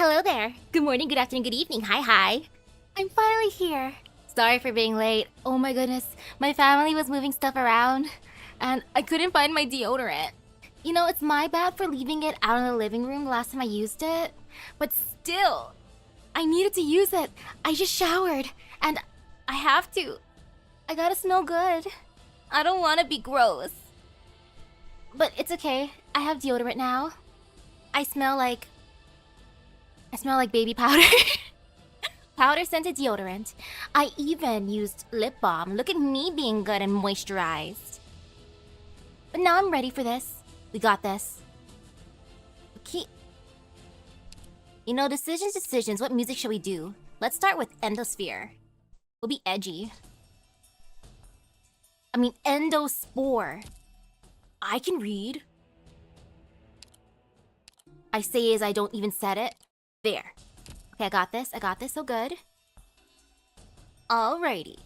Hello there. Good morning, good afternoon, good evening. Hi. I'm finally here. Sorry for being late. Oh my goodness, my family was moving stuff around, and I couldn't find my deodorant. You know, it's my bad for leaving it out in the living room the last time I used it, but still, I needed to use it. I just showered, and I have to. I gotta smell good. I don't want to be gross. But it's okay. I have deodorant now. I smell like baby powder. Powder scented deodorant. I even used lip balm. Look at me being good and moisturized. But now I'm ready for this. We got this. Okay. You know, decisions. What music shall we do? Let's start with Endosphere. We'll be edgy. I mean, Endospore. I can read. I say as I don't even said it. There. Okay, I got this, so good. Alrighty.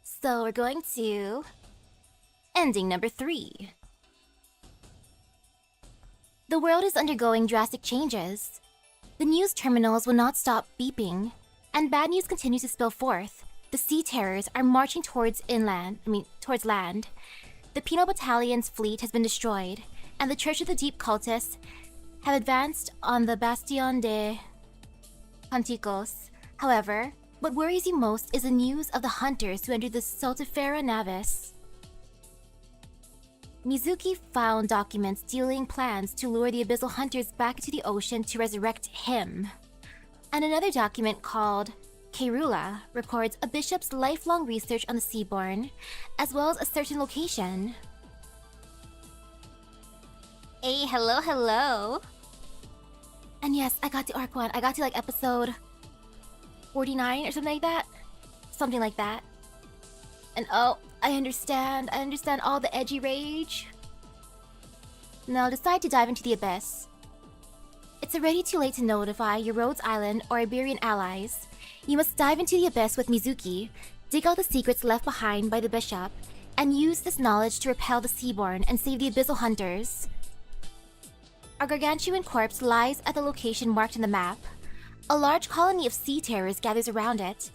So we're going to... ending number 3. The world is undergoing drastic changes. The news terminals will not stop beeping, and bad news continues to spill forth. The sea terrors are marching towards land. The Penal Battalion's fleet has been destroyed, and the Church of the Deep cultists have advanced on the Bastion de Panticos. However, what worries you most is the news of the hunters who entered the Saltifera Navis. Mizuki found documents detailing plans to lure the abyssal hunters back into the ocean to resurrect him. And another document called Caerula records a bishop's lifelong research on the Seaborn, as well as a certain location. Hey, hello. And yes, I got to Arc 1. I got to like episode 49 or something like that. Something like that. And oh, I understand all the edgy rage. Now decide to dive into the abyss. It's already too late to notify your Rhodes Island or Iberian allies. You must dive into the abyss with Mizuki, dig out the secrets left behind by the bishop, and use this knowledge to repel the Seaborn and save the abyssal hunters. Our gargantuan corpse lies at the location marked on the map. A large colony of sea terrors gathers around it,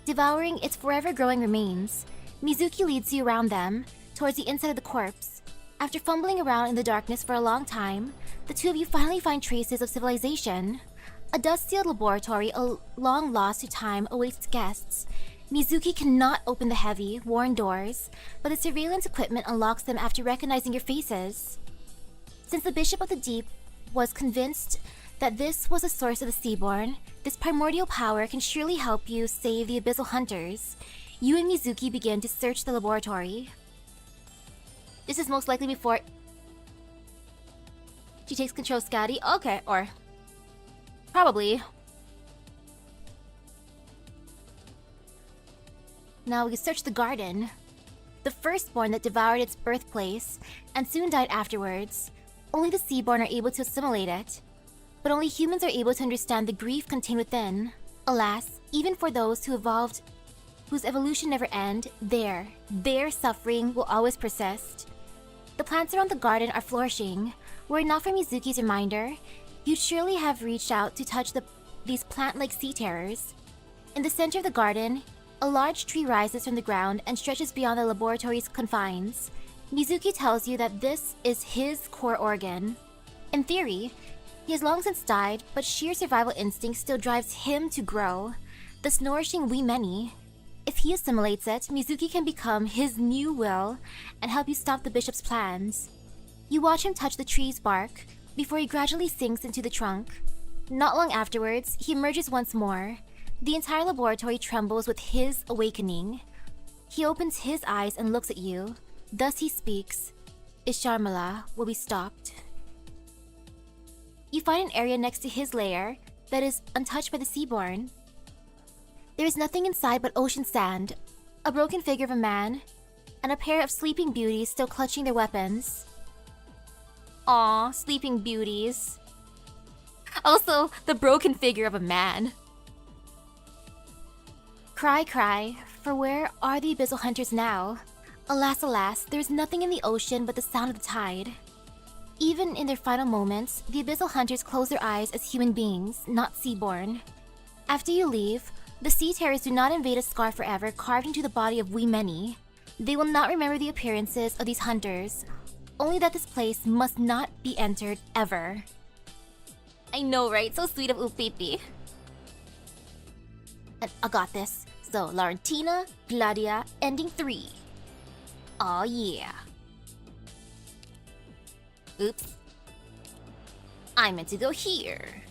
devouring its forever-growing remains. Mizuki leads you around them, towards the inside of the corpse. After fumbling around in the darkness for a long time, the two of you finally find traces of civilization. A dust-sealed laboratory, long lost to time, awaits its guests. Mizuki cannot open the heavy, worn doors, but the surveillance equipment unlocks them after recognizing your faces. Since the Bishop of the Deep was convinced that this was the source of the Seaborn, this primordial power can surely help you save the abyssal hunters. You and Mizuki begin to search the laboratory. This is most likely before she takes control of Scotty. Okay, or probably. Now we search the garden. The firstborn that devoured its birthplace and soon died afterwards. Only the Seaborn are able to assimilate it, but only humans are able to understand the grief contained within. Alas, even for those who evolved, whose evolution never ends, their suffering will always persist. The plants around the garden are flourishing. Were it not for Mizuki's reminder, you'd surely have reached out to touch these plant-like sea terrors. In the center of the garden, a large tree rises from the ground and stretches beyond the laboratory's confines. Mizuki tells you that this is his core organ. In theory, he has long since died, but sheer survival instinct still drives him to grow, thus nourishing we many. If he assimilates it, Mizuki can become his new will and help you stop the bishop's plans. You watch him touch the tree's bark before he gradually sinks into the trunk. Not long afterwards, he emerges once more. The entire laboratory trembles with his awakening. He opens his eyes and looks at you. Thus he speaks. Isharmala will be stopped. You find an area next to his lair that is untouched by the Seaborn. There is nothing inside but ocean sand, a broken figure of a man, and a pair of sleeping beauties still clutching their weapons. Aw, sleeping beauties. Also, the broken figure of a man. Cry, for where are the abyssal hunters now? Alas, there is nothing in the ocean but the sound of the tide. Even in their final moments, the Abyssal Hunters close their eyes as human beings, not seaborn. After you leave, the Sea Terrors do not invade a scar forever carved into the body of we many. They will not remember the appearances of these hunters, only that this place must not be entered ever. I know, right? So sweet of Upipi. And I got this. So, Laurentina, Gladia, ending 3. Aw, yeah. Oops. I meant to go here.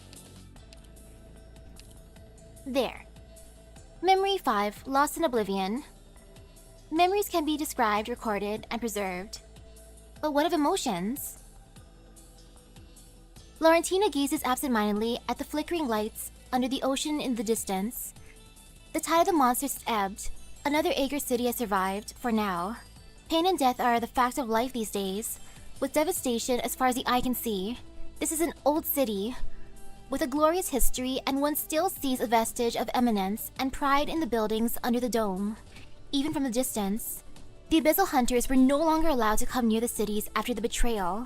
There. Memory 5, Lost in Oblivion. Memories can be described, recorded, and preserved. But what of emotions? Laurentina gazes absentmindedly at the flickering lights under the ocean in the distance. The tide of the monsters has ebbed. Another Aegir city has survived, for now. Pain and death are the fact of life these days, with devastation as far as the eye can see. This is an old city, with a glorious history, and one still sees a vestige of eminence and pride in the buildings under the dome. Even from the distance, the Abyssal Hunters were no longer allowed to come near the cities after the betrayal,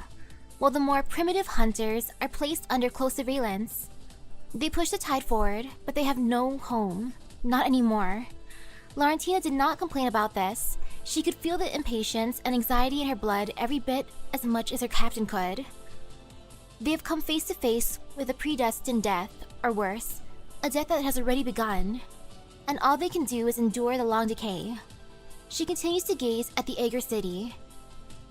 while the more primitive hunters are placed under close surveillance. They push the tide forward, but they have no home. Not anymore. Laurentina did not complain about this. She could feel the impatience and anxiety in her blood every bit as much as her captain could. They have come face to face with a predestined death, or worse, a death that has already begun, and all they can do is endure the long decay. She continues to gaze at the Aegir city.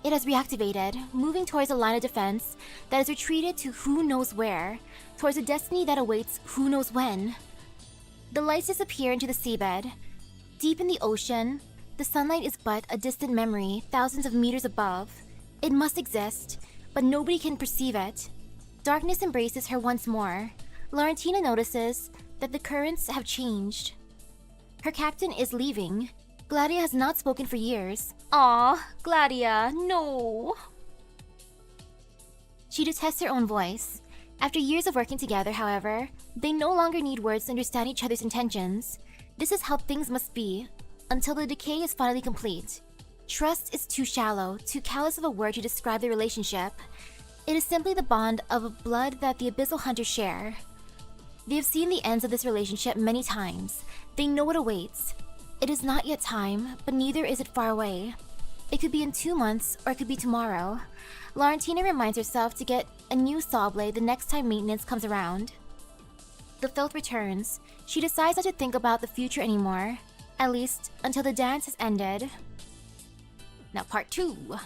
It has reactivated, moving towards a line of defense that has retreated to who knows where, towards a destiny that awaits who knows when. The lights disappear into the seabed. Deep in the ocean, the sunlight is but a distant memory, thousands of meters above. It must exist, but nobody can perceive it. Darkness embraces her once more. Laurentina notices that the currents have changed. Her captain is leaving. Gladia has not spoken for years. Aw, Gladia, no. She detests her own voice. After years of working together, however, they no longer need words to understand each other's intentions. This is how things must be, until the decay is finally complete. Trust is too shallow, too callous of a word to describe the relationship. It is simply the bond of a blood that the Abyssal Hunters share. They have seen the ends of this relationship many times. They know what awaits. It is not yet time, but neither is it far away. It could be in 2 months, or it could be tomorrow. Laurentina reminds herself to get a new saw blade the next time maintenance comes around. The filth returns. She decides not to think about the future anymore, at least until the dance has ended. Now part 2.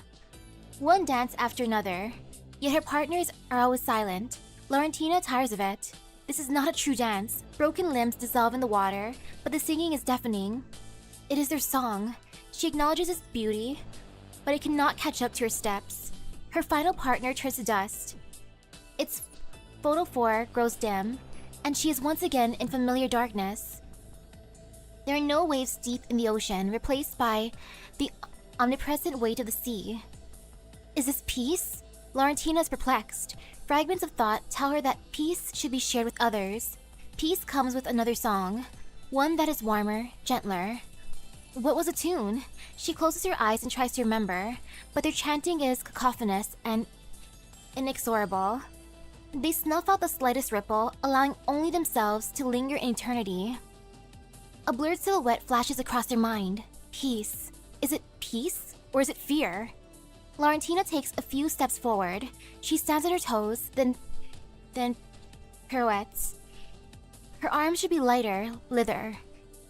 One dance after another, yet her partners are always silent. Laurentina tires of it. This is not a true dance. Broken limbs dissolve in the water, but the singing is deafening. It is their song. She acknowledges its beauty, but it cannot catch up to her steps. Her final partner turns to dust. Its photophore grows dim, and she is once again in familiar darkness. There are no waves deep in the ocean, replaced by the omnipresent weight of the sea. Is this peace? Laurentina is perplexed. Fragments of thought tell her that peace should be shared with others. Peace comes with another song, one that is warmer, gentler. What was the tune? She closes her eyes and tries to remember, but their chanting is cacophonous and inexorable. They snuff out the slightest ripple, allowing only themselves to linger in eternity. A blurred silhouette flashes across their mind. Peace. Is it peace, or is it fear? Laurentina takes a few steps forward. She stands on her toes, then pirouettes. Her arms should be lighter, lither.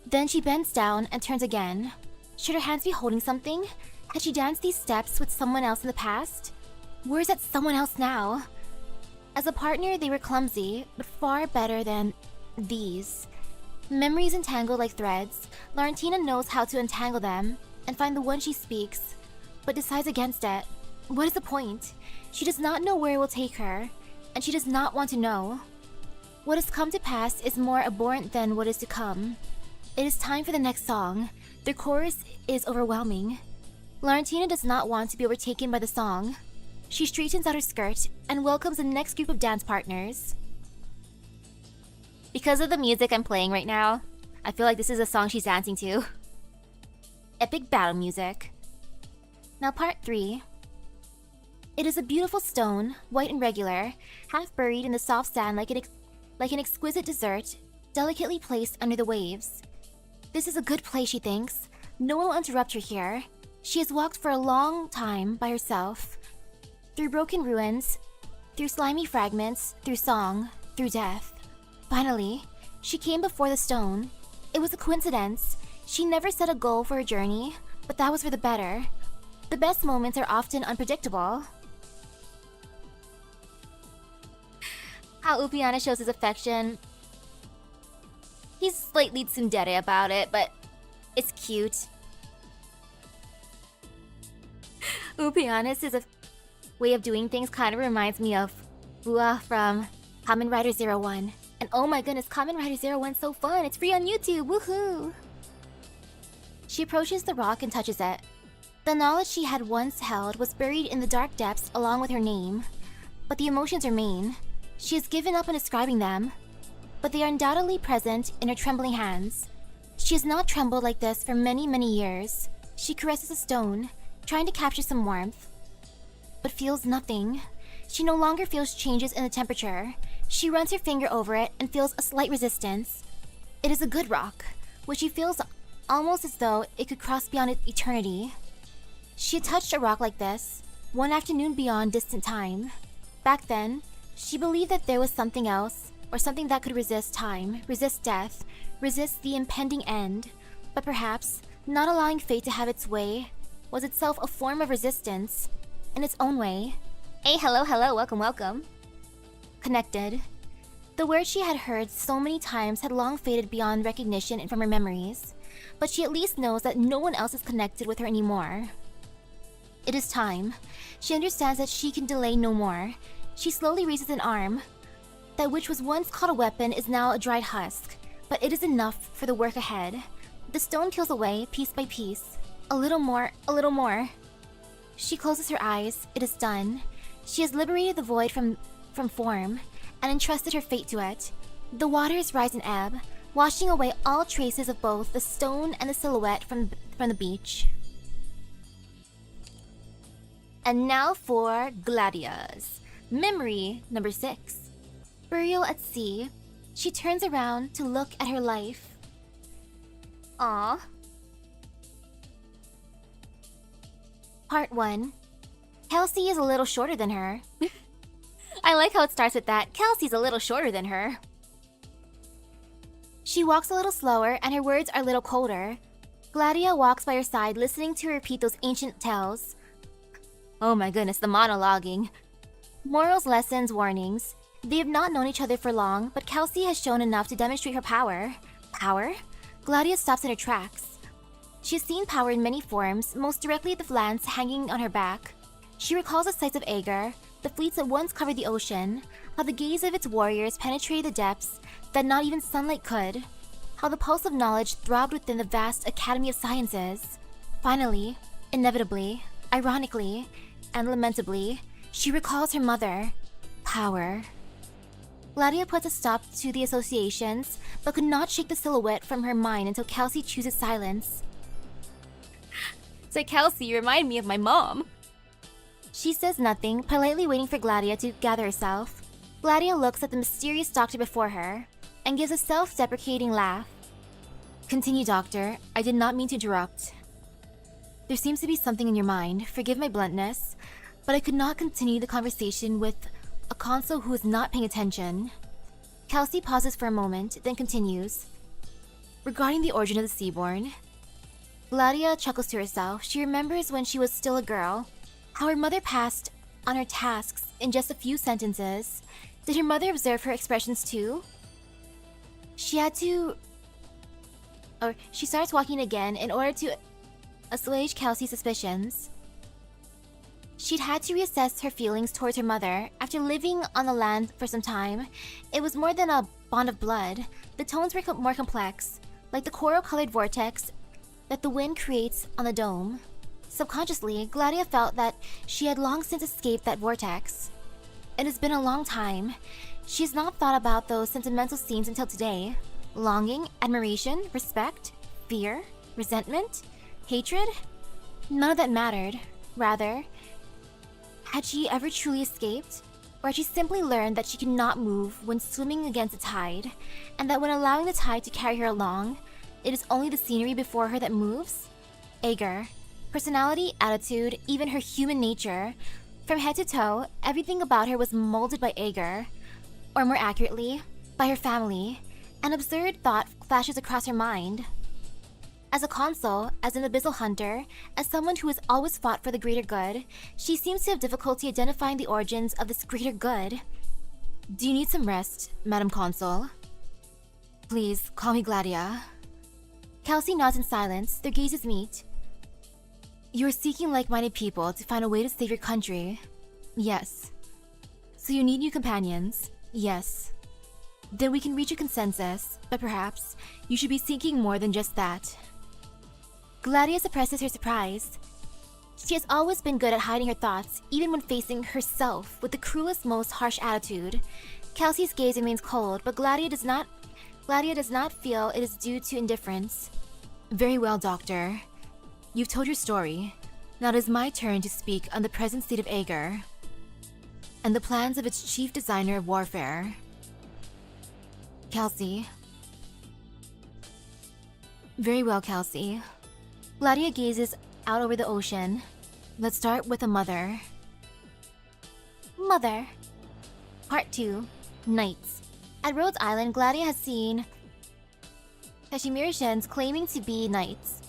Then she bends down and turns again. Should her hands be holding something? Had she danced these steps with someone else in the past? Where is that someone else now? As a partner, they were clumsy, but far better than these. Memories entangled like threads. Laurentina knows how to untangle them and find the one she speaks, but decides against it. What is the point? She does not know where it will take her, and she does not want to know. What has come to pass is more abhorrent than what is to come. It is time for the next song. The chorus is overwhelming. Laurentina does not want to be overtaken by the song. She straightens out her skirt and welcomes the next group of dance partners. Because of the music I'm playing right now, I feel like this is a song she's dancing to. Epic battle music. Now part 3. It is a beautiful stone, white and regular, half buried in the soft sand like an exquisite dessert, delicately placed under the waves. This is a good place, she thinks. No one will interrupt her here. She has walked for a long time by herself, through broken ruins, through slimy fragments, through song, through death. Finally, she came before the stone. It was a coincidence. She never set a goal for her journey, but that was for the better. The best moments are often unpredictable. How Upiana shows his affection. He's slightly tsundere about it, but it's cute. Upiana's is a way of doing things kind of reminds me of Bua from Kamen Rider 01. And oh my goodness, Kamen Rider 01's so fun! It's free on YouTube! Woohoo! She approaches the rock and touches it. The knowledge she had once held was buried in the dark depths along with her name. But the emotions remain. She has given up on describing them, but they are undoubtedly present in her trembling hands. She has not trembled like this for many, many years. She caresses a stone, trying to capture some warmth, but feels nothing. She no longer feels changes in the temperature. She runs her finger over it and feels a slight resistance. It is a good rock, which she feels almost as though it could cross beyond eternity. She had touched a rock like this, one afternoon beyond distant time. Back then, she believed that there was something else, or something that could resist time, resist death, resist the impending end. But perhaps, not allowing fate to have its way was itself a form of resistance, in its own way. Hey, hello, welcome. Connected. The words she had heard so many times had long faded beyond recognition and from her memories, but she at least knows that no one else is connected with her anymore. It is time. She understands that she can delay no more. She slowly raises an arm. That which was once called a weapon is now a dried husk, but it is enough for the work ahead. The stone peels away, piece by piece. A little more, a little more. She closes her eyes. It is done. She has liberated the void from form, and entrusted her fate to it. The waters rise and ebb, washing away all traces of both the stone and the silhouette from the beach. And now for Gladia's. Memory number 6. Burial at sea. She turns around to look at her life. Aww. Part 1. Kelsey is a little shorter than her. I like how it starts with that. Kelsey's a little shorter than her. She walks a little slower and her words are a little colder. Gladia walks by her side, listening to her repeat those ancient tales. Oh my goodness, the monologuing. Morals, lessons, warnings. They have not known each other for long, but Kelsey has shown enough to demonstrate her power. Power? Gladia stops in her tracks. She has seen power in many forms, most directly at the lance hanging on her back. She recalls the sights of Aegir, the fleets that once covered the ocean, how the gaze of its warriors penetrated the depths that not even sunlight could, how the pulse of knowledge throbbed within the vast Academy of Sciences. Finally, inevitably, ironically, and lamentably, she recalls her mother. Power. Gladia puts a stop to the associations, but could not shake the silhouette from her mind until Kelsey chooses silence. So Kelsey, you remind me of my mom. She says nothing, politely waiting for Gladia to gather herself. Gladia looks at the mysterious doctor before her, and gives a self-deprecating laugh. Continue, doctor. I did not mean to interrupt. There seems to be something in your mind. Forgive my bluntness, but I could not continue the conversation with a consul who is not paying attention. Kelsey pauses for a moment, then continues. Regarding the origin of the Seaborn. Gladia chuckles to herself. She remembers when she was still a girl, how her mother passed on her tasks in just a few sentences. Did her mother observe her expressions too? She starts walking again in order to assuage Kelsey's suspicions. She'd had to reassess her feelings towards her mother. After living on the land for some time, it was more than a bond of blood. The tones were more complex, like the coral-colored vortex that the wind creates on the dome. Subconsciously, Gladia felt that she had long since escaped that vortex. It has been a long time. She has not thought about those sentimental scenes until today. Longing, admiration, respect, fear, resentment, hatred? None of that mattered. Rather, Had she ever truly escaped? Or had she simply learned that she could not move when swimming against the tide, and that when allowing the tide to carry her along, it is only the scenery before her that moves? Ager. Personality, attitude, even her human nature. From head to toe, everything about her was molded by Ager. Or more accurately, by her family. An absurd thought flashes across her mind. As a consul, as an abyssal hunter, as someone who has always fought for the greater good, she seems to have difficulty identifying the origins of this greater good. Do you need some rest, Madam Consul? Please, call me Gladia. Kelsey nods in silence, their gazes meet. You are seeking like-minded people to find a way to save your country. Yes. So you need new companions. Yes. Then we can reach a consensus, but perhaps you should be seeking more than just that. Gladia suppresses her surprise. She has always been good at hiding her thoughts, even when facing herself with the cruelest, most harsh attitude. Kelsey's gaze remains cold, but Gladia does not feel it is due to indifference. Very well, Doctor. You've told your story. Now it is my turn to speak on the present state of Ager and the plans of its chief designer of warfare. Kelsey. Very well, Kelsey. Gladia gazes out over the ocean. Let's start with a mother. Mother. Part 2. Knights. At Rhodes Island, Gladia has seen Kashimirishans claiming to be knights.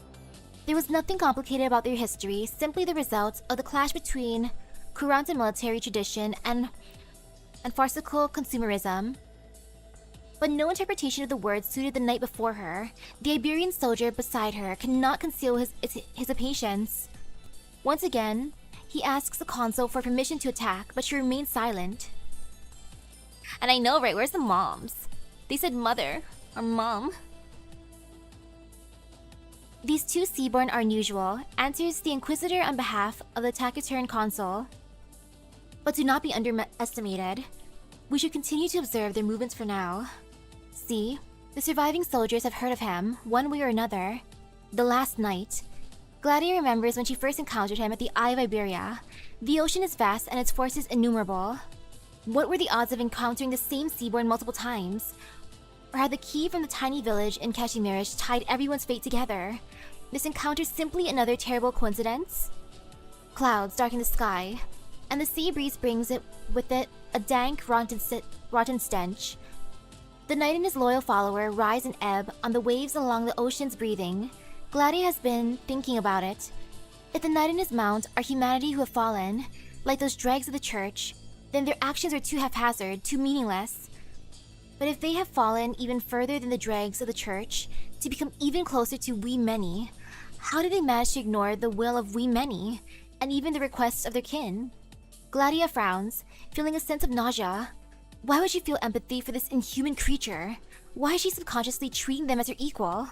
There was nothing complicated about their history, simply the result of the clash between Kuranta military tradition and farcical consumerism. But no interpretation of the words suited the knight before her. The Iberian soldier beside her cannot conceal his impatience. Once again, he asks the consul for permission to attack, but she remains silent. And I know, right? Where's the moms? They said mother or mom. These two seaborn are unusual, answers the Inquisitor on behalf of the taciturn consul. But do not be underestimated. We should continue to observe their movements for now. See, the surviving soldiers have heard of him, one way or another. The last night. Gladia remembers when she first encountered him at the Eye of Iberia. The ocean is vast and its forces innumerable. What were the odds of encountering the same seaborn multiple times? Or had the key from the tiny village in Kashimirish tied everyone's fate together? This encounter simply another terrible coincidence? Clouds darken the sky, and the sea breeze brings with it a dank, rotten stench. The knight and his loyal follower rise and ebb on the waves along the ocean's breathing. Gladia has been thinking about it. If the knight and his mount are humanity who have fallen, like those dregs of the church, then their actions are too haphazard, too meaningless. But if they have fallen even further than the dregs of the church, to become even closer to we many, how did they manage to ignore the will of we many, and even the requests of their kin? Gladia frowns, feeling a sense of nausea. Why would she feel empathy for this inhuman creature? Why is she subconsciously treating them as her equal?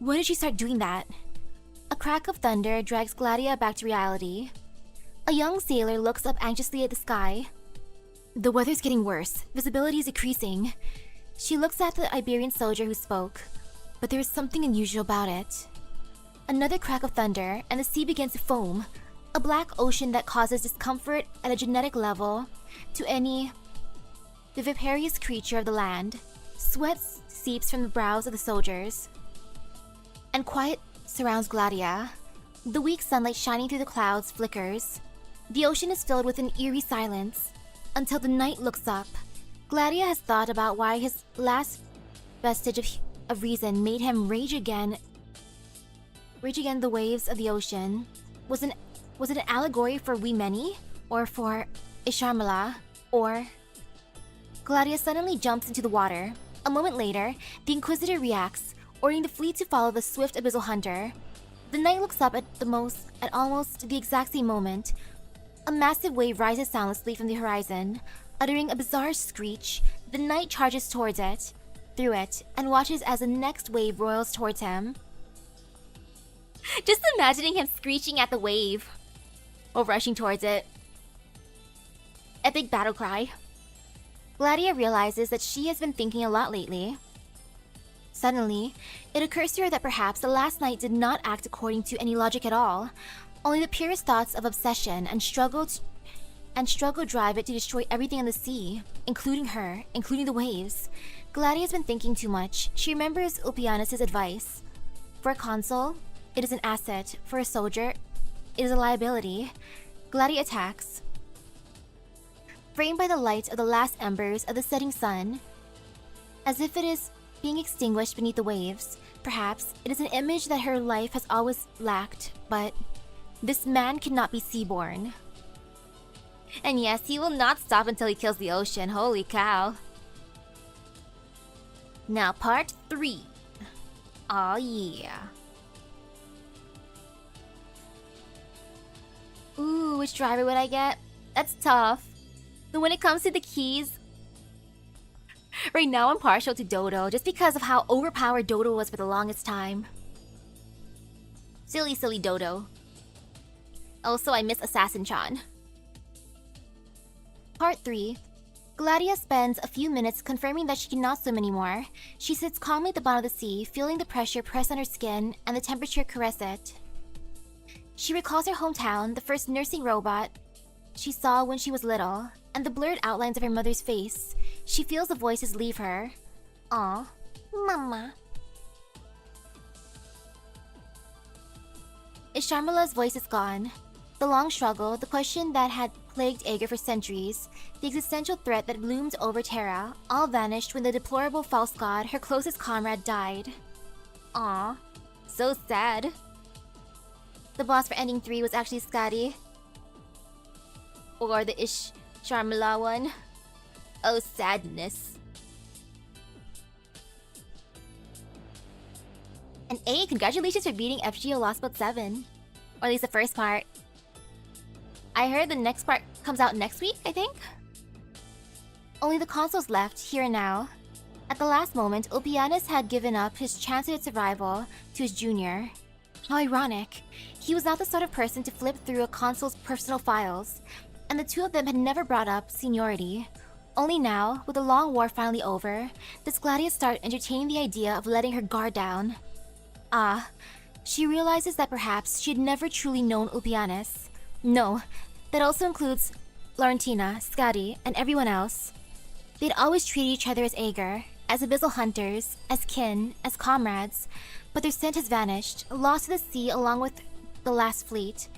When did she start doing that? A crack of thunder drags Gladia back to reality. A young sailor looks up anxiously at the sky. The weather's getting worse. Visibility is decreasing. She looks at the Iberian soldier who spoke, but there is something unusual about it. Another crack of thunder, and the sea begins to foam. A black ocean that causes discomfort at a genetic level to any viviparous creature of the land. Sweat seeps from the brows of the soldiers, and quiet surrounds Gladia. The weak sunlight shining through the clouds flickers. The ocean is filled with an eerie silence, until the knight looks up. Gladia has thought about why his last vestige of reason made him rage again the waves of the ocean. Was it an allegory for we many? Or for Isharmala? Or... Gladia suddenly jumps into the water. A moment later, the Inquisitor reacts, ordering the fleet to follow the swift abyssal hunter. The knight looks up at almost the exact same moment. A massive wave rises soundlessly from the horizon. Uttering a bizarre screech, the knight charges towards it, through it, and watches as the next wave roils towards him. Just imagining him screeching at the wave, or rushing towards it. Epic battle cry. Gladia realizes that she has been thinking a lot lately. Suddenly, it occurs to her that perhaps the last night did not act according to any logic at all, only the purest thoughts of obsession and struggle and struggle drive it to destroy everything in the sea, including her, including the waves. Gladia has been thinking too much. She remembers Ulpianus' advice. For a consul, it is an asset. For a soldier, it is a liability. Gladia attacks. Framed by the light of the last embers of the setting sun, as if it is being extinguished beneath the waves, perhaps it is an image that her life has always lacked, but this man cannot be seaborn. And yes, he will not stop until he kills the ocean. Holy cow. Now, part 3. Aw, yeah. Ooh, which driver would I get? That's tough. But when it comes to the keys, right now I'm partial to Dodo just because of how overpowered Dodo was for the longest time. Silly, silly Dodo. Also, I miss Assassin-chan. Part 3. Gladia spends a few minutes confirming that she cannot swim anymore. She sits calmly at the bottom of the sea, feeling the pressure press on her skin and the temperature caress it. She recalls her hometown, the first nursing robot she saw when she was little, and the blurred outlines of her mother's face. She feels the voices leave her. Aw, Mama. Isharmala's voice is gone. The long struggle, the question that had plagued Aegir for centuries, the existential threat that loomed over Terra, all vanished when the deplorable false god, her closest comrade, died. Aw, so sad. The boss for ending 3 was actually Skadi. Or the Sharmila one. Oh, sadness. And A, congratulations for beating FGO Lost Boat 7. Or at least the first part. I heard the next part comes out next week, I think? Only the consoles left, here and now. At the last moment, Ulpianus had given up his chance at survival to his junior. How ironic. He was not the sort of person to flip through a consul's personal files, and the two of them had never brought up seniority. Only now, with the long war finally over, does Gladia start entertaining the idea of letting her guard down. Ah, she realizes that perhaps she had never truly known Ulpianus. No, that also includes Laurentina, Skadi, and everyone else. They'd always treated each other as Aegir, as abyssal hunters, as kin, as comrades, but their scent has vanished, lost to the sea along with the last fleet.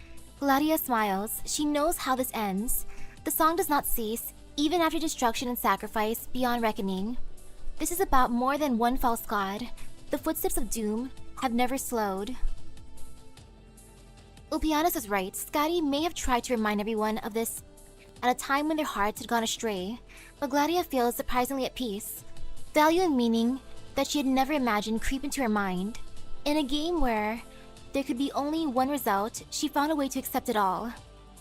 Gladia smiles. She knows how this ends. The song does not cease, even after destruction and sacrifice beyond reckoning. This is about more than one false god. The footsteps of doom have never slowed. Ulpianus is right. Skadi may have tried to remind everyone of this at a time when their hearts had gone astray, but Gladia feels surprisingly at peace. Value and meaning that she had never imagined creep into her mind. In a game where there could be only one result, she found a way to accept it all.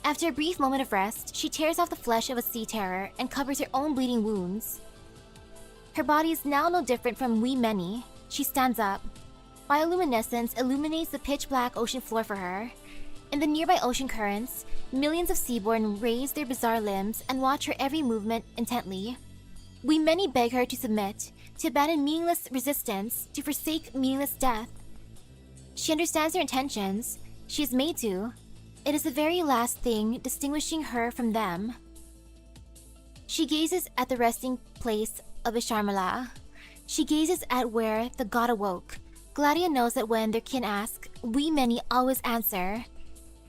After a brief moment of rest, she tears off the flesh of a sea terror and covers her own bleeding wounds. Her body is now no different from wee Many. She stands up. Bioluminescence illuminates the pitch-black ocean floor for her. In the nearby ocean currents, millions of seaborn raise their bizarre limbs and watch her every movement intently. We many beg her to submit, to abandon meaningless resistance, to forsake meaningless death. She understands their intentions. She is made to. It is the very last thing distinguishing her from them. She gazes at the resting place of Isharmala. She gazes at where the god awoke. Gladia knows that when their kin ask, we many always answer.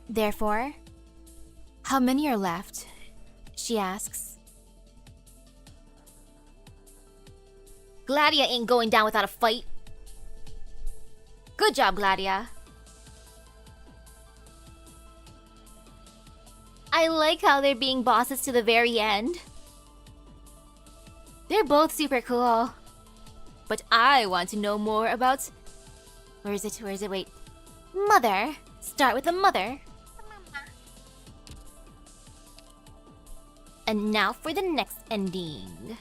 Therefore, how many are left? She asks. Gladia ain't going down without a fight. Good job, Gladia. I like how they're being bosses to the very end. They're both super cool. But I want to know more about... Where is it? Wait. Mother. Start with the mother. And now for the next ending.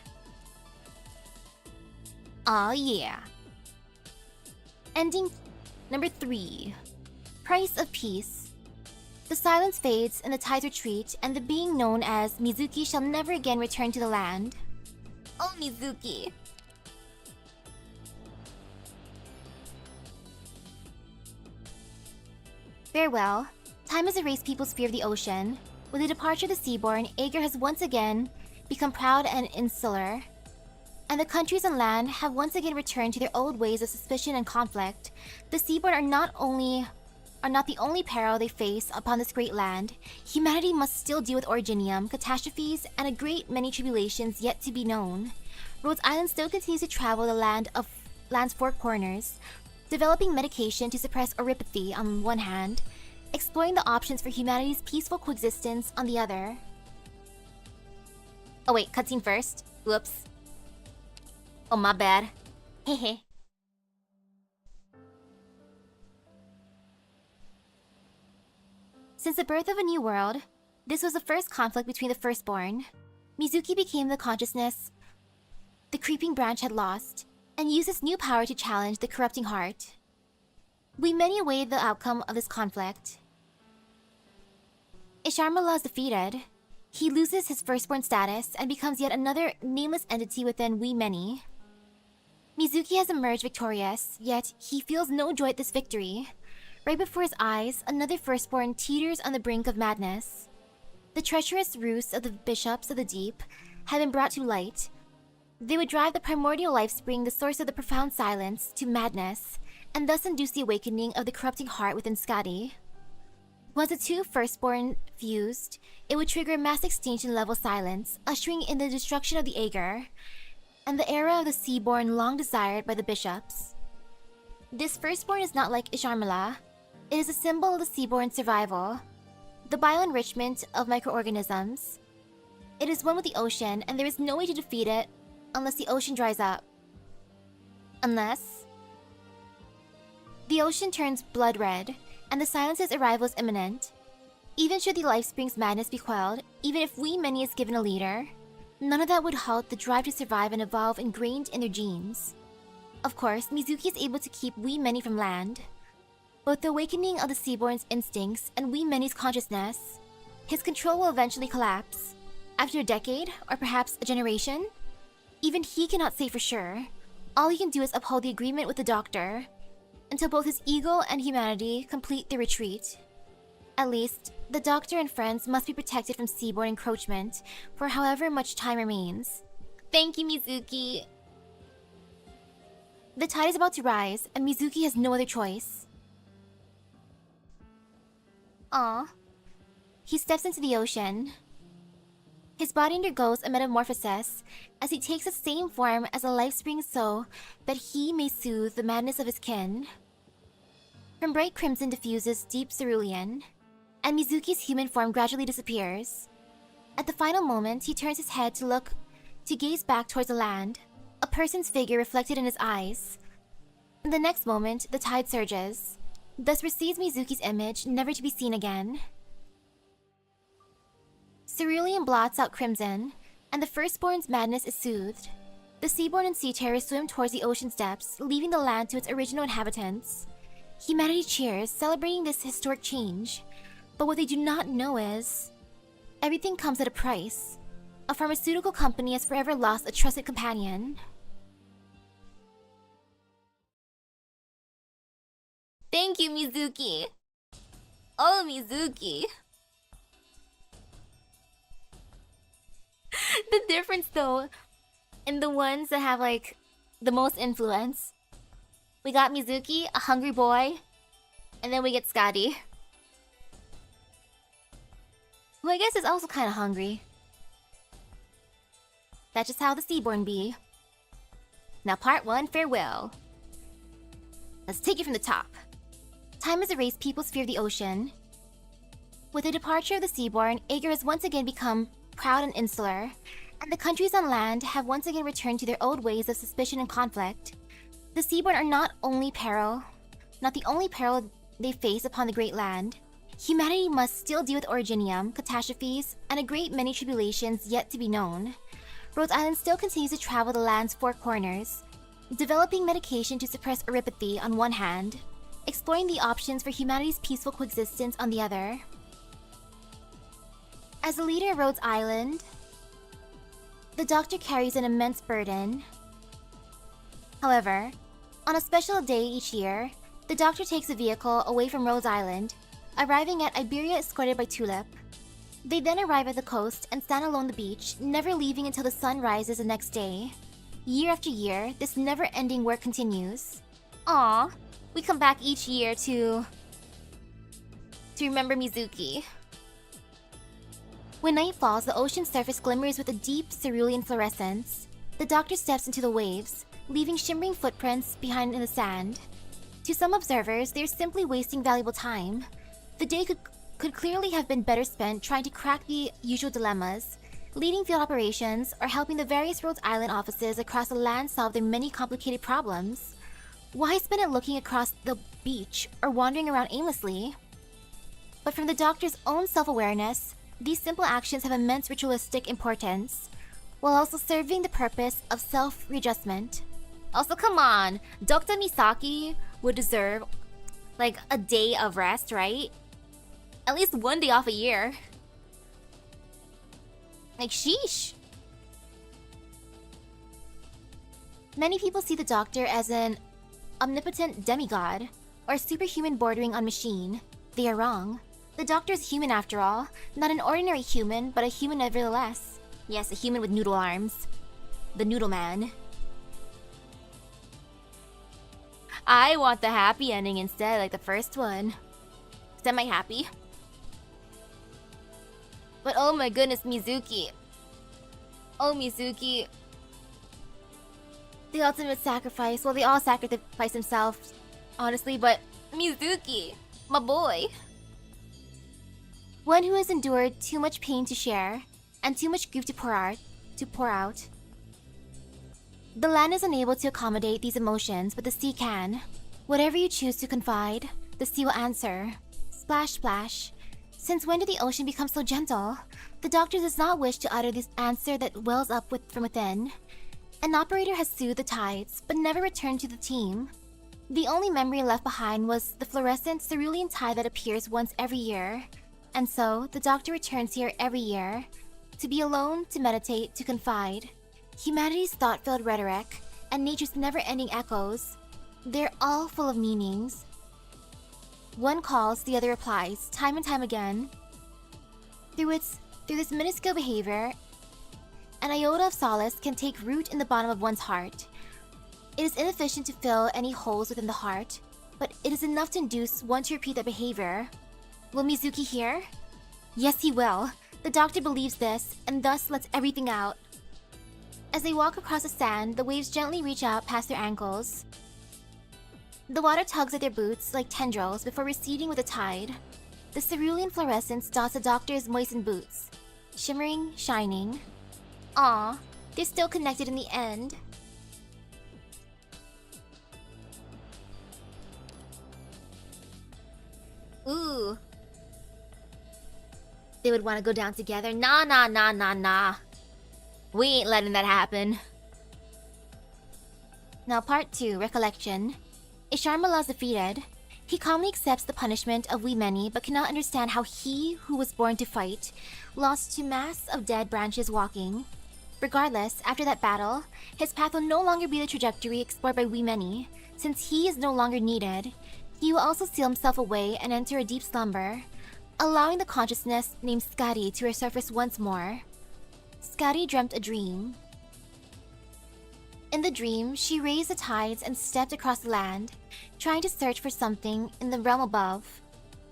Aw, yeah. Ending number 3. Price of Peace. The silence fades and the tides retreat, and the being known as Mizuki shall never again return to the land. Oh, Mizuki. Farewell. Time has erased people's fear of the ocean. With the departure of the Seaborn, Aegir has once again become proud and insular, and the countries on land have once again returned to their old ways of suspicion and conflict. The Seaborn are not the only peril they face upon this great land. Humanity must still deal with originium, catastrophes, and a great many tribulations yet to be known. Rhodes Island still continues to travel the land's four corners, developing medication to suppress oropathy on one hand, exploring the options for humanity's peaceful coexistence on the other. Oh wait, cutscene first. Whoops. Oh, my bad. Hehe. Since the birth of a new world, this was the first conflict between the firstborn. Mizuki became the consciousness the creeping branch had lost, and used its new power to challenge the corrupting heart. We many await the outcome of this conflict. Isharmala is defeated. He loses his firstborn status and becomes yet another nameless entity within We Many. Mizuki has emerged victorious, yet he feels no joy at this victory. Right before his eyes, another firstborn teeters on the brink of madness. The treacherous ruse of the bishops of the deep had been brought to light. They would drive the primordial life spring, the source of the profound silence, to madness, and thus induce the awakening of the corrupting heart within Skadi. Once the two firstborn fused, it would trigger a mass extinction-level silence, ushering in the destruction of the Aegir, and the era of the Seaborn long desired by the bishops. This firstborn is not like Isharmala. It is a symbol of the Seaborn's survival, the bioenrichment of microorganisms. It is one with the ocean, and there is no way to defeat it unless the ocean dries up. Unless the ocean turns blood red, and the silence's arrival is imminent. Even should the Lifespring's madness be quelled, even if We Many is given a leader, none of that would halt the drive to survive and evolve ingrained in their genes. Of course, Mizuki is able to keep We Many from land. Both the awakening of the Seaborn's instincts and We Many's consciousness, his control will eventually collapse. After a decade, or perhaps a generation? Even he cannot say for sure. All he can do is uphold the agreement with the doctor, until both his ego and humanity complete their retreat. At least, the doctor and friends must be protected from Seaborn encroachment for however much time remains. Thank you, Mizuki! The tide is about to rise, and Mizuki has no other choice. Aww. He steps into the ocean. His body undergoes a metamorphosis as he takes the same form as a life spring so that he may soothe the madness of his kin. From bright crimson diffuses deep cerulean, and Mizuki's human form gradually disappears. At the final moment, he turns his head to gaze back towards the land, a person's figure reflected in his eyes. In the next moment, the tide surges, thus recedes Mizuki's image, never to be seen again. Cerulean blots out crimson, and the firstborn's madness is soothed. The Seaborn and Sea Terrors swim towards the ocean's depths, leaving the land to its original inhabitants. Humanity cheers, celebrating this historic change. But what they do not know is, everything comes at a price. A pharmaceutical company has forever lost a trusted companion. Thank you, Mizuki! Oh, Mizuki! The difference, though, in the ones that have, like, the most influence. We got Mizuki, a hungry boy, and then we get Skadi, who I guess is also kind of hungry. That's just how the Seaborn be. Now part 1, farewell. Let's take it from the top. Time has erased people's fear of the ocean. With the departure of the Seaborn, Aegir has once again become proud and insular, and the countries on land have once again returned to their old ways of suspicion and conflict. The Seaborn are not the only peril they face upon the great land. Humanity must still deal with originium, catastrophes, and a great many tribulations yet to be known. Rhodes Island still continues to travel the land's four corners, developing medication to suppress oropathy on one hand, exploring the options for humanity's peaceful coexistence on the other. As the leader of Rhodes Island, the doctor carries an immense burden. However, on a special day each year, the doctor takes a vehicle away from Rhodes Island, arriving at Iberia escorted by Tulip. They then arrive at the coast and stand along the beach, never leaving until the sun rises the next day. Year after year, this never-ending work continues. Aww, we come back each year to remember Mizuki. When night falls, the ocean surface glimmers with a deep cerulean fluorescence. The doctor steps into the waves, leaving shimmering footprints behind in the sand. To some observers, they're simply wasting valuable time. The day could clearly have been better spent trying to crack the usual dilemmas, leading field operations, or helping the various Rhodes Island offices across the land solve their many complicated problems. Why spend it looking across the beach or wandering around aimlessly? But from the doctor's own self-awareness, these simple actions have immense ritualistic importance, while also serving the purpose of self-readjustment. Also, come on, Dr. Misaki would deserve, like, a day of rest, right? At least one day off a year. Like, sheesh. Many people see the doctor as an omnipotent demigod, or superhuman bordering on machine. They are wrong. The doctor is human after all, not an ordinary human, but a human nevertheless. Yes, a human with noodle arms. The Noodle Man. I want the happy ending instead, like the first one. Semi-happy. But oh my goodness, Mizuki. Oh, Mizuki. The ultimate sacrifice. Well, they all sacrifice themselves, honestly, but Mizuki, my boy. One who has endured too much pain to share, and too much grief to pour out. The land is unable to accommodate these emotions, but the sea can. Whatever you choose to confide, the sea will answer. Splash, splash. Since when did the ocean become so gentle? The doctor does not wish to utter this answer that wells up from within. An operator has soothed the tides, but never returned to the team. The only memory left behind was the fluorescent cerulean tide that appears once every year. And so, the doctor returns here every year, to be alone, to meditate, to confide. Humanity's thought-filled rhetoric, and nature's never-ending echoes, they're all full of meanings. One calls, the other replies, time and time again. Through this minuscule behavior, an iota of solace can take root in the bottom of one's heart. It is inefficient to fill any holes within the heart, but it is enough to induce one to repeat that behavior. Will Mizuki hear? Yes, he will. The doctor believes this, and thus lets everything out. As they walk across the sand, the waves gently reach out past their ankles. The water tugs at their boots like tendrils before receding with the tide. The cerulean fluorescence dots the doctor's moistened boots, shimmering, shining. Aw, they're still connected in the end. Ooh. They would want to go down together. Nah, nah, nah, nah, nah. We ain't letting that happen. Now part 2, Recollection. Isharmala is defeated. He calmly accepts the punishment of we many, but cannot understand how he, who was born to fight, lost to mass of dead branches walking. Regardless, after that battle, his path will no longer be the trajectory explored by we many. Since he is no longer needed, he will also seal himself away and enter a deep slumber, allowing the consciousness named Skadi to resurface once more. Skadi dreamt a dream. In the dream, she raised the tides and stepped across the land, trying to search for something in the realm above.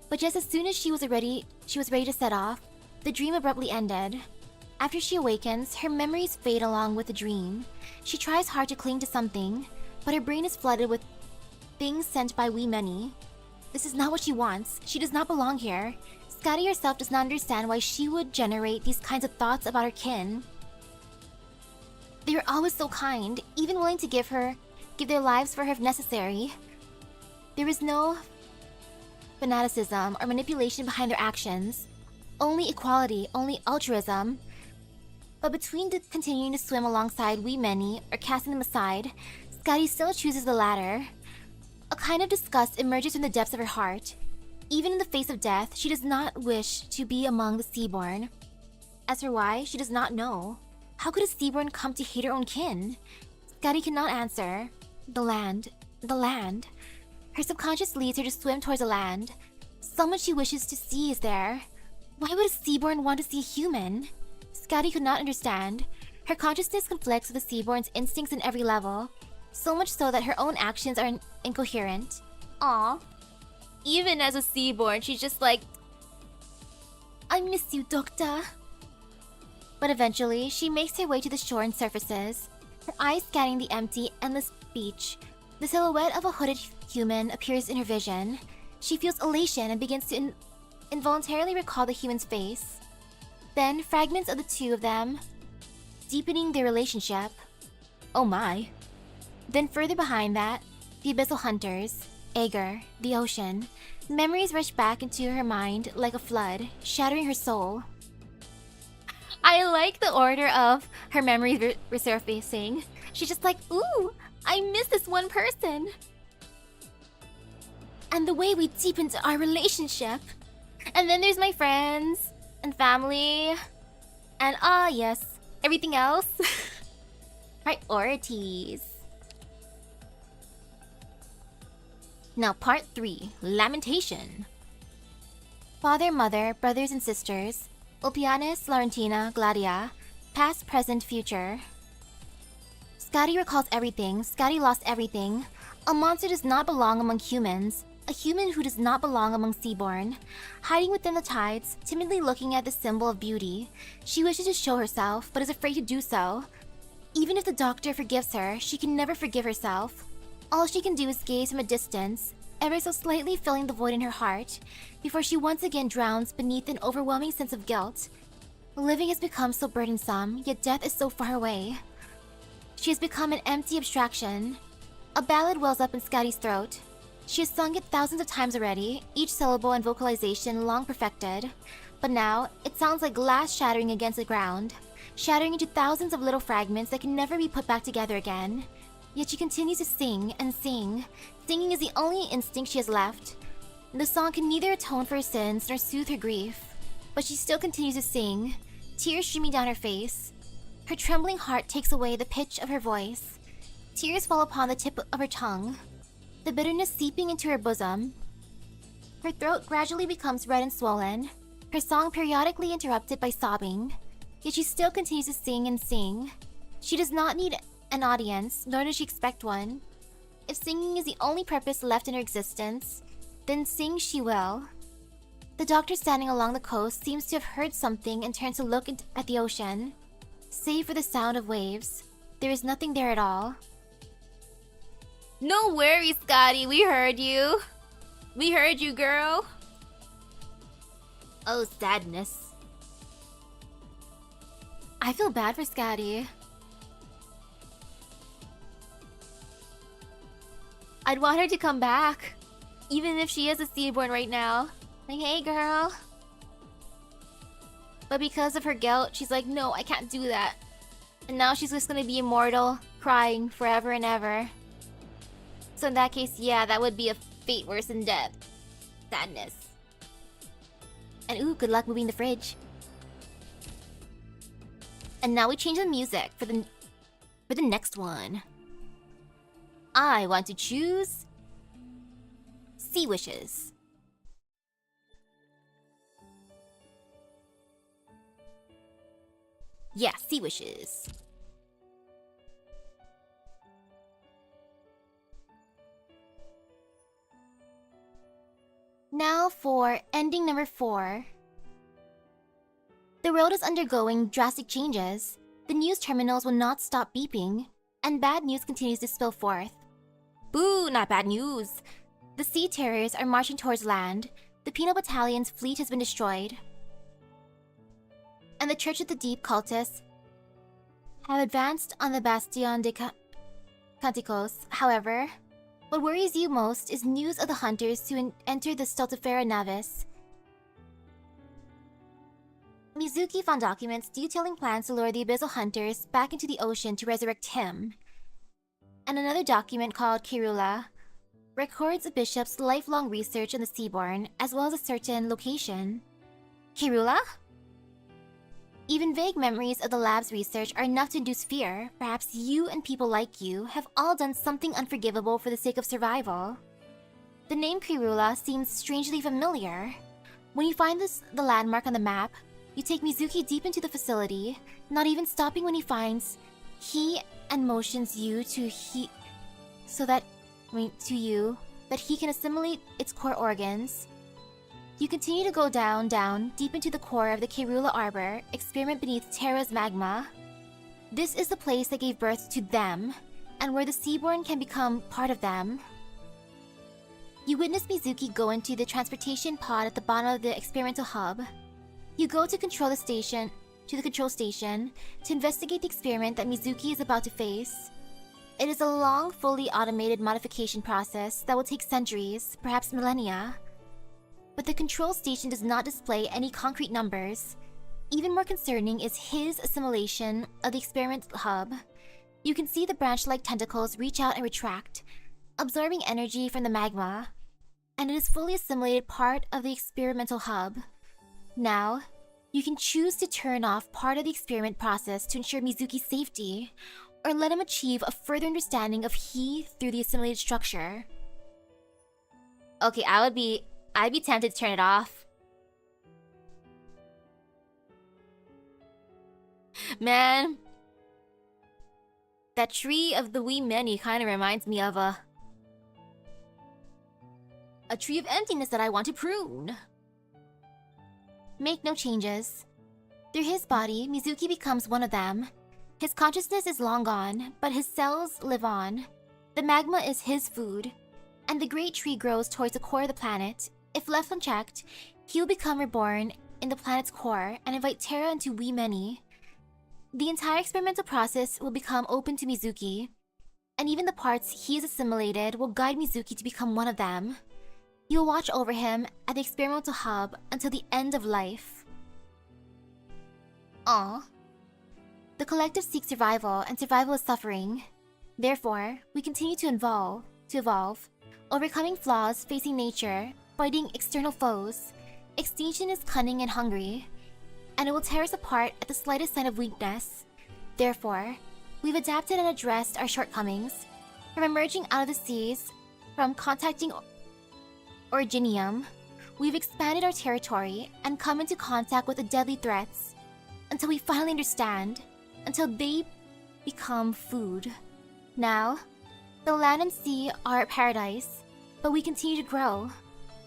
But just as soon as she was ready to set off, the dream abruptly ended. After she awakens, her memories fade along with the dream. She tries hard to cling to something, but her brain is flooded with things sent by we many. This is not what she wants. She does not belong here. Skadi herself does not understand why she would generate these kinds of thoughts about her kin. They were always so kind, even willing to give their lives for her if necessary. There is no fanaticism or manipulation behind their actions. Only equality, only altruism. But between continuing to swim alongside we many or casting them aside, Skadi still chooses the latter. A kind of disgust emerges from the depths of her heart. Even in the face of death, she does not wish to be among the Seaborn. As for why, she does not know. How could a Seaborn come to hate her own kin? Skadi cannot answer. The land. Her subconscious leads her to swim towards the land. Someone she wishes to see is there. Why would a Seaborn want to see a human? Scotty could not understand. Her consciousness conflicts with the Seaborn's instincts in every level, so much so that her own actions are incoherent. Aw. Even as a Seaborn, she's just like, I miss you, Doctor. But eventually, she makes her way to the shore and surfaces, her eyes scanning the empty, endless beach. The silhouette of a hooded human appears in her vision. She feels elation and begins to involuntarily recall the human's face. Then, fragments of the two of them, deepening their relationship. Oh my. Then further behind that, the abyssal hunters, Aegir, the ocean. Memories rush back into her mind like a flood, shattering her soul. I like the order of her memories resurfacing. She's just like, ooh, I miss this one person. And the way we deepened our relationship. And then there's my friends and family. And yes, everything else. Priorities. Now part 3, Lamentation. Father, mother, brothers and sisters, Ulpianus, Laurentina, Gladia, past, present, future. Scotty recalls everything. Scotty lost everything. A monster does not belong among humans. A human who does not belong among Seaborn. Hiding within the tides, timidly looking at the symbol of beauty. She wishes to show herself, but is afraid to do so. Even if the doctor forgives her, she can never forgive herself. All she can do is gaze from a distance, ever so slightly filling the void in her heart, before she once again drowns beneath an overwhelming sense of guilt. Living has become so burdensome, yet death is so far away. She has become an empty abstraction. A ballad wells up in Scotty's throat. She has sung it thousands of times already, each syllable and vocalization long perfected. But now, it sounds like glass shattering against the ground, shattering into thousands of little fragments that can never be put back together again. Yet she continues to sing and sing. Singing is the only instinct she has left. The song can neither atone for her sins nor soothe her grief. But she still continues to sing, tears streaming down her face. Her trembling heart takes away the pitch of her voice. Tears fall upon the tip of her tongue, the bitterness seeping into her bosom. Her throat gradually becomes red and swollen, her song periodically interrupted by sobbing. Yet she still continues to sing and sing. She does not need an audience, nor does she expect one. If singing is the only purpose left in her existence, then sing she will. The doctor standing along the coast seems to have heard something and turns to look at the ocean. Save for the sound of waves, there is nothing there at all. No worries, Scotty, we heard you. We heard you, girl. Oh, sadness. I feel bad for Scotty. I'd want her to come back, even if she is a Seaborn right now. Like, hey girl. But because of her guilt, she's like, no, I can't do that. And now she's just gonna be immortal, crying forever and ever. So in that case, yeah, that would be a fate worse than death. Sadness. And ooh, good luck moving the fridge. And now we change the music for the next one. I want to choose Sea Wishes. Yeah, Sea Wishes. Now for ending number 4. The world is undergoing drastic changes. The news terminals will not stop beeping, and bad news continues to spill forth. Boo, not bad news. The sea terrors are marching towards land. The Penal Battalion's fleet has been destroyed. And the Church of the Deep cultists have advanced on the Bastion de Canticos. However, what worries you most is news of the hunters to enter the Stultifera Navis. Mizuki found documents detailing plans to lure the abyssal hunters back into the ocean to resurrect him. And another document called Caerula records a bishop's lifelong research on the Seaborn, as well as a certain location. Caerula? Even vague memories of the lab's research are enough to induce fear. Perhaps you and people like you have all done something unforgivable for the sake of survival. The name Caerula seems strangely familiar. When you find the landmark on the map, you take Mizuki deep into the facility, not even stopping when he finds and motions you to that he can assimilate its core organs. You continue to go down, deep into the core of the Caerula Arbor, experiment beneath Terra's magma. This is the place that gave birth to them, and where the Seaborn can become part of them. You witness Mizuki go into the transportation pod at the bottom of the experimental hub. You go to the control station to investigate the experiment that Mizuki is about to face. It is a long, fully automated modification process that will take centuries, perhaps millennia. But the control station does not display any concrete numbers. Even more concerning is his assimilation of the experimental hub. You can see the branch-like tentacles reach out and retract, absorbing energy from the magma, and it is fully assimilated part of the experimental hub. Now, you can choose to turn off part of the experiment process to ensure Mizuki's safety, or let him achieve a further understanding of through the assimilated structure. Okay, I'd be tempted to turn it off. Man, that tree of the wee many kind of reminds me of a tree of emptiness that I want to prune. Make no changes. Through his body, Mizuki becomes one of them. His consciousness is long gone, but his cells live on. The magma is his food, and the great tree grows towards the core of the planet. If left unchecked, he will become reborn in the planet's core and invite Terra into wee many. The entire experimental process will become open to Mizuki, and even the parts he has assimilated will guide Mizuki to become one of them. You will watch over him at the experimental hub until the end of life. Aww. The collective seeks survival, and survival is suffering. Therefore, we continue to evolve, overcoming flaws, facing nature, fighting external foes. Extinction is cunning and hungry, and it will tear us apart at the slightest sign of weakness. Therefore, we've adapted and addressed our shortcomings. From emerging out of the seas, from contacting Originium, we've expanded our territory and come into contact with the deadly threats, until we finally understand, until they become food. Now, the land and sea are a paradise, but we continue to grow.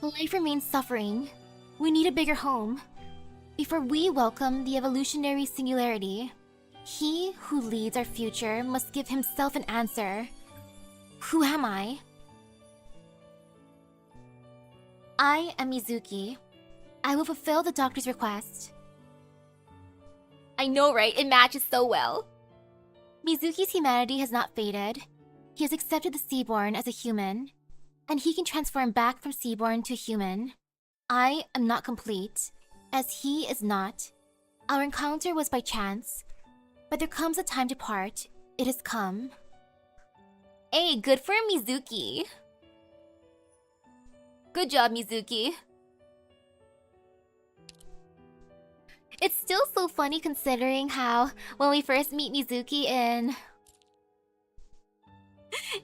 Life remains suffering. We need a bigger home. Before we welcome the evolutionary singularity, he who leads our future must give himself an answer. Who am I? I am Mizuki. I will fulfill the doctor's request. I know, right? It matches so well. Mizuki's humanity has not faded. He has accepted the Seaborn as a human, and he can transform back from Seaborn to human. I am not complete, as he is not. Our encounter was by chance, but there comes a time to part. It has come. Hey, good for Mizuki. Good job, Mizuki. It's still so funny considering how when we first meet Mizuki in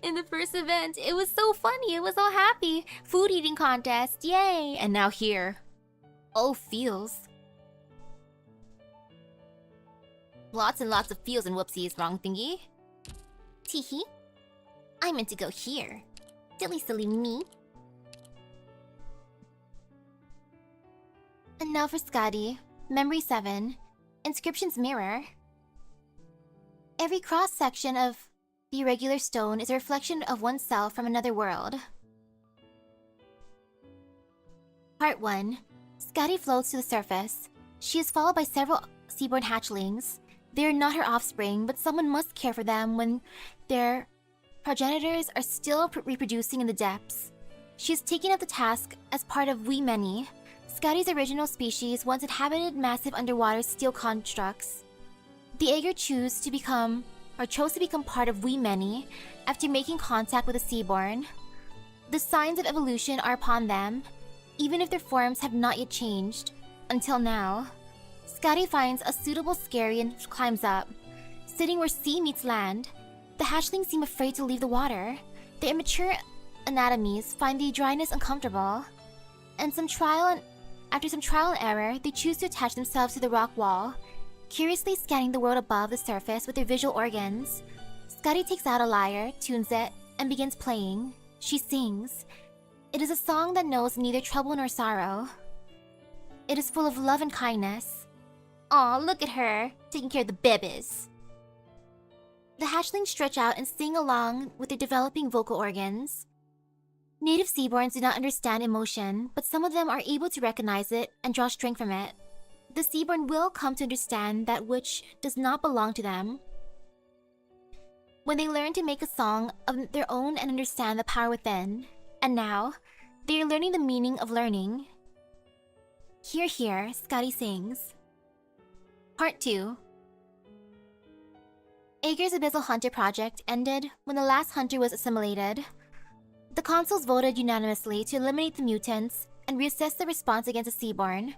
the first event, it was so funny, it was all happy. Food eating contest, yay! And now here. Oh, feels. Lots and lots of feels and whoopsies, wrong thingy. Teehee. I meant to go here. Silly me. And now for Skadi. Memory 7. Inscription's mirror. Every cross-section of the irregular stone is a reflection of oneself from another world. Part 1. Skadi floats to the surface. She is followed by several seaborn hatchlings. They are not her offspring, but someone must care for them when their progenitors are still reproducing in the depths. She is taken up the task as part of We Many. Skadi's original species once inhabited massive underwater steel constructs. The Aegir chose to become part of We Many after making contact with the Seaborn. The signs of evolution are upon them, even if their forms have not yet changed. Until now. Skadi finds a suitable skerry and climbs up. Sitting where sea meets land, the hatchlings seem afraid to leave the water. Their immature anatomies find the dryness uncomfortable, and some trial After some trial and error, they choose to attach themselves to the rock wall, curiously scanning the world above the surface with their visual organs. Scotty takes out a lyre, tunes it, and begins playing. She sings. It is a song that knows neither trouble nor sorrow. It is full of love and kindness. Aw, look at her, taking care of the babies. The hatchlings stretch out and sing along with their developing vocal organs. Native Seaborns do not understand emotion, but some of them are able to recognize it and draw strength from it. The Seaborn will come to understand that which does not belong to them. When they learn to make a song of their own and understand the power within, and now, they are learning the meaning of learning. Hear, hear, Scotty sings. Part 2. Ager's Abyssal Hunter project ended when the last hunter was assimilated. The consuls voted unanimously to eliminate the mutants and reassess the response against the Seaborn,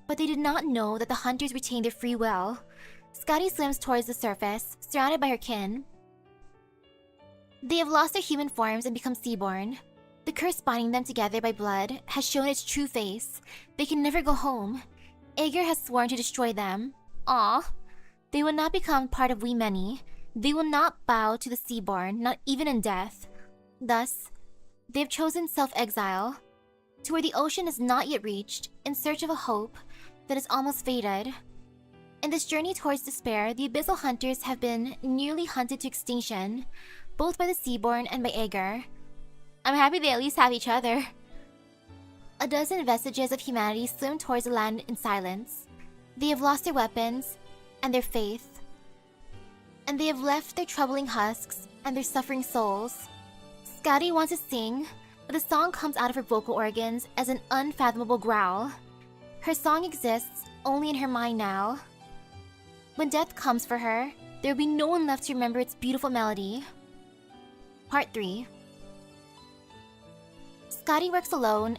but they did not know that the hunters retained their free will. Scotty swims towards the surface, surrounded by her kin. They have lost their human forms and become Seaborn. The curse binding them together by blood has shown its true face. They can never go home. Ager has sworn to destroy them. Aw. They will not become part of We Many. They will not bow to the Seaborn, not even in death. Thus, they have chosen self-exile, to where the ocean is not yet reached, in search of a hope that is almost faded. In this journey towards despair, the Abyssal Hunters have been nearly hunted to extinction, both by the Seaborn and by Ager. I'm happy they at least have each other. A dozen vestiges of humanity swim towards the land in silence. They have lost their weapons and their faith, and they have left their troubling husks and their suffering souls. Scotty wants to sing, but the song comes out of her vocal organs as an unfathomable growl. Her song exists only in her mind now. When death comes for her, there will be no one left to remember its beautiful melody. Part 3. Scotty works alone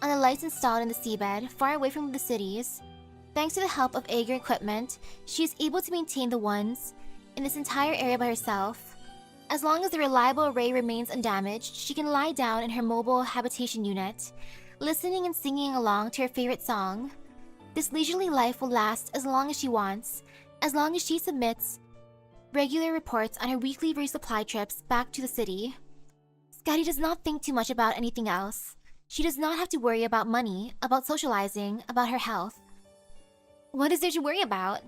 on the lights installed in the seabed, far away from the cities. Thanks to the help of Ager equipment, she is able to maintain the ones in this entire area by herself. As long as the reliable array remains undamaged, she can lie down in her mobile habitation unit, listening and singing along to her favorite song. This leisurely life will last as long as she wants, as long as she submits regular reports on her weekly resupply trips back to the city. Scotty does not think too much about anything else. She does not have to worry about money, about socializing, about her health. What is there to worry about?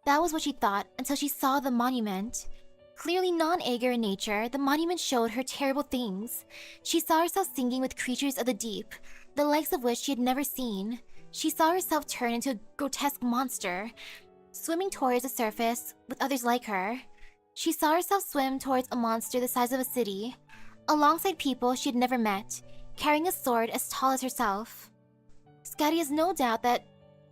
That was what she thought until she saw the monument. Clearly non-Ager in nature, the monument showed her terrible things. She saw herself singing with creatures of the deep, the likes of which she had never seen. She saw herself turn into a grotesque monster, swimming towards the surface with others like her. She saw herself swim towards a monster the size of a city, alongside people she had never met, carrying a sword as tall as herself. Scotty has no doubt that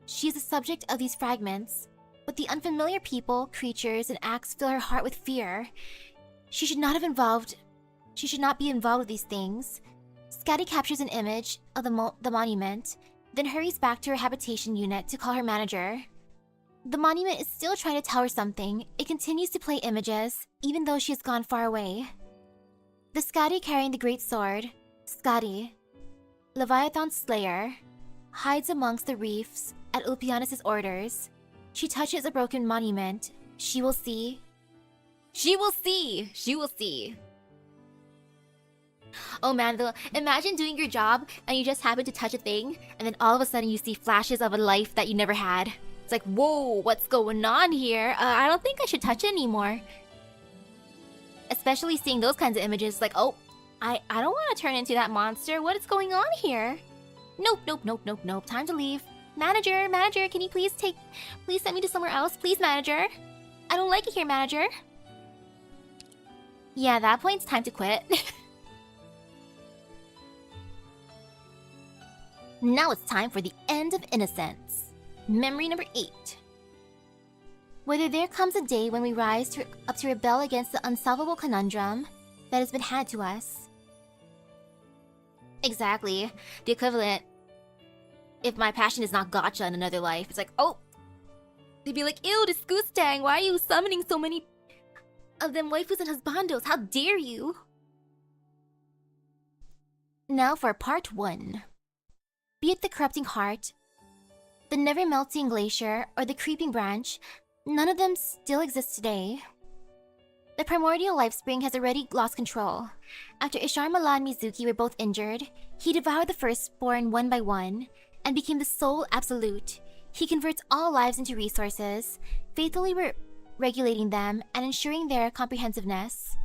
she is the subject of these fragments, but the unfamiliar people, creatures, and acts fill her heart with fear. She should not be involved with these things. Scotty captures an image of the monument, then hurries back to her habitation unit to call her manager. The monument is still trying to tell her something. It continues to play images, even though she has gone far away. The Scotty carrying the great sword, Scotty, Leviathan's slayer, hides amongst the reefs at Ulpianus' orders. She touches a broken monument. She will see. She will see! She will see. Oh man, imagine doing your job and you just happen to touch a thing, and then all of a sudden you see flashes of a life that you never had. It's like, whoa, what's going on here? I don't think I should touch it anymore. Especially seeing those kinds of images, like, oh, I don't want to turn into that monster. What is going on here? Nope. Time to leave. Manager, can you please send me to somewhere else? Please, manager. I don't like it here, manager. Yeah, at that point, it's time to quit. Now it's time for the end of innocence. Memory number 8. Whether there comes a day when we rise up to rebel against the unsolvable conundrum that has been had to us. Exactly. The equivalent. If my passion is not gotcha in another life, it's like, oh! They'd be like, ew, disgusting! Why are you summoning so many of them waifus and husbandos? How dare you? Now for part 1. Be it the corrupting heart, the never-melting glacier, or the creeping branch, none of them still exists today. The primordial life spring has already lost control. After Isharmala and Mizuki were both injured, he devoured the firstborn one by one, and became the sole absolute. He converts all lives into resources, faithfully regulating them and ensuring their comprehensiveness.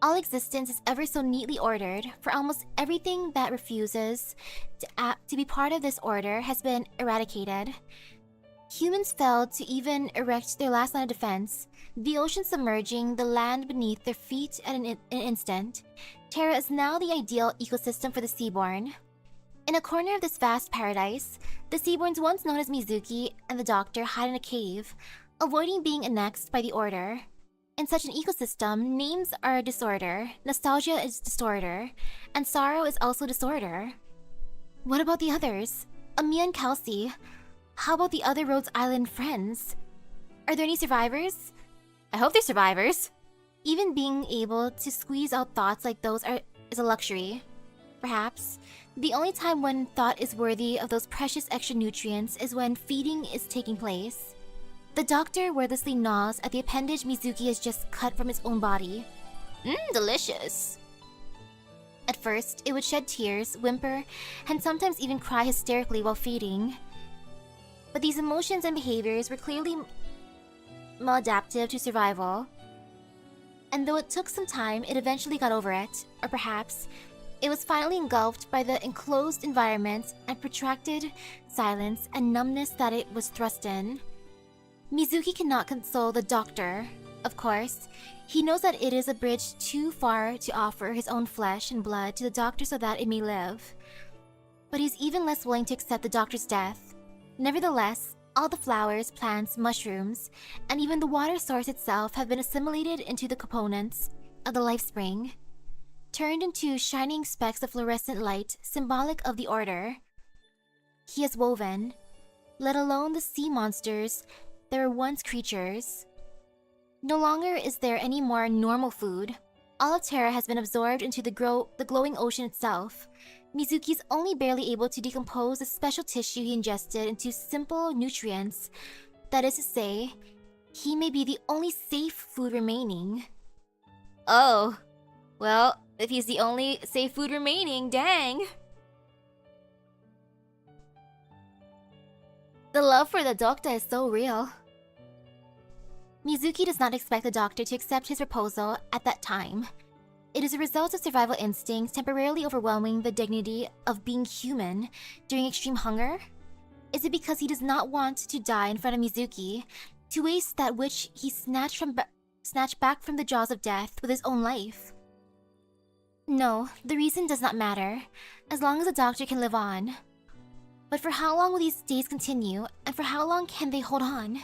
All existence is ever so neatly ordered, for almost everything that refuses to be part of this order has been eradicated. Humans failed to even erect their last line of defense, the ocean submerging the land beneath their feet at an instant. Terra is now the ideal ecosystem for the Seaborn. In a corner of this vast paradise, the Seaborns once known as Mizuki and the Doctor hide in a cave, avoiding being annexed by the Order. In such an ecosystem, names are disorder, nostalgia is disorder, and sorrow is also disorder. What about the others? Amia and Kelsey? How about the other Rhodes Island friends? Are there any survivors? I hope they're survivors. Even being able to squeeze out thoughts like those is a luxury. Perhaps, the only time when thought is worthy of those precious extra nutrients is when feeding is taking place. The Doctor wordlessly gnaws at the appendage Mizuki has just cut from its own body. Delicious. At first, it would shed tears, whimper, and sometimes even cry hysterically while feeding. But these emotions and behaviors were clearly maladaptive to survival. And though it took some time, it eventually got over it. Or perhaps, it was finally engulfed by the enclosed environment and protracted silence and numbness that it was thrust in. Mizuki cannot console the Doctor. Of course, he knows that it is a bridge too far to offer his own flesh and blood to the Doctor so that it may live. But he's even less willing to accept the Doctor's death. Nevertheless, all the flowers, plants, mushrooms, and even the water source itself have been assimilated into the components of the life spring, turned into shining specks of fluorescent light symbolic of the Order. He has woven, let alone the sea monsters that were once creatures. No longer is there any more normal food. All of Terra has been absorbed into the glowing ocean itself. Mizuki's only barely able to decompose the special tissue he ingested into simple nutrients. That is to say, he may be the only safe food remaining. Oh, well, if he's the only safe food remaining, dang. The love for the Doctor is so real. Mizuki does not expect the Doctor to accept his proposal at that time. It is a result of survival instincts temporarily overwhelming the dignity of being human during extreme hunger? Is it because he does not want to die in front of Mizuki, to waste that which he snatched back from the jaws of death with his own life? No, the reason does not matter, as long as the Doctor can live on. But for how long will these days continue, and for how long can they hold on?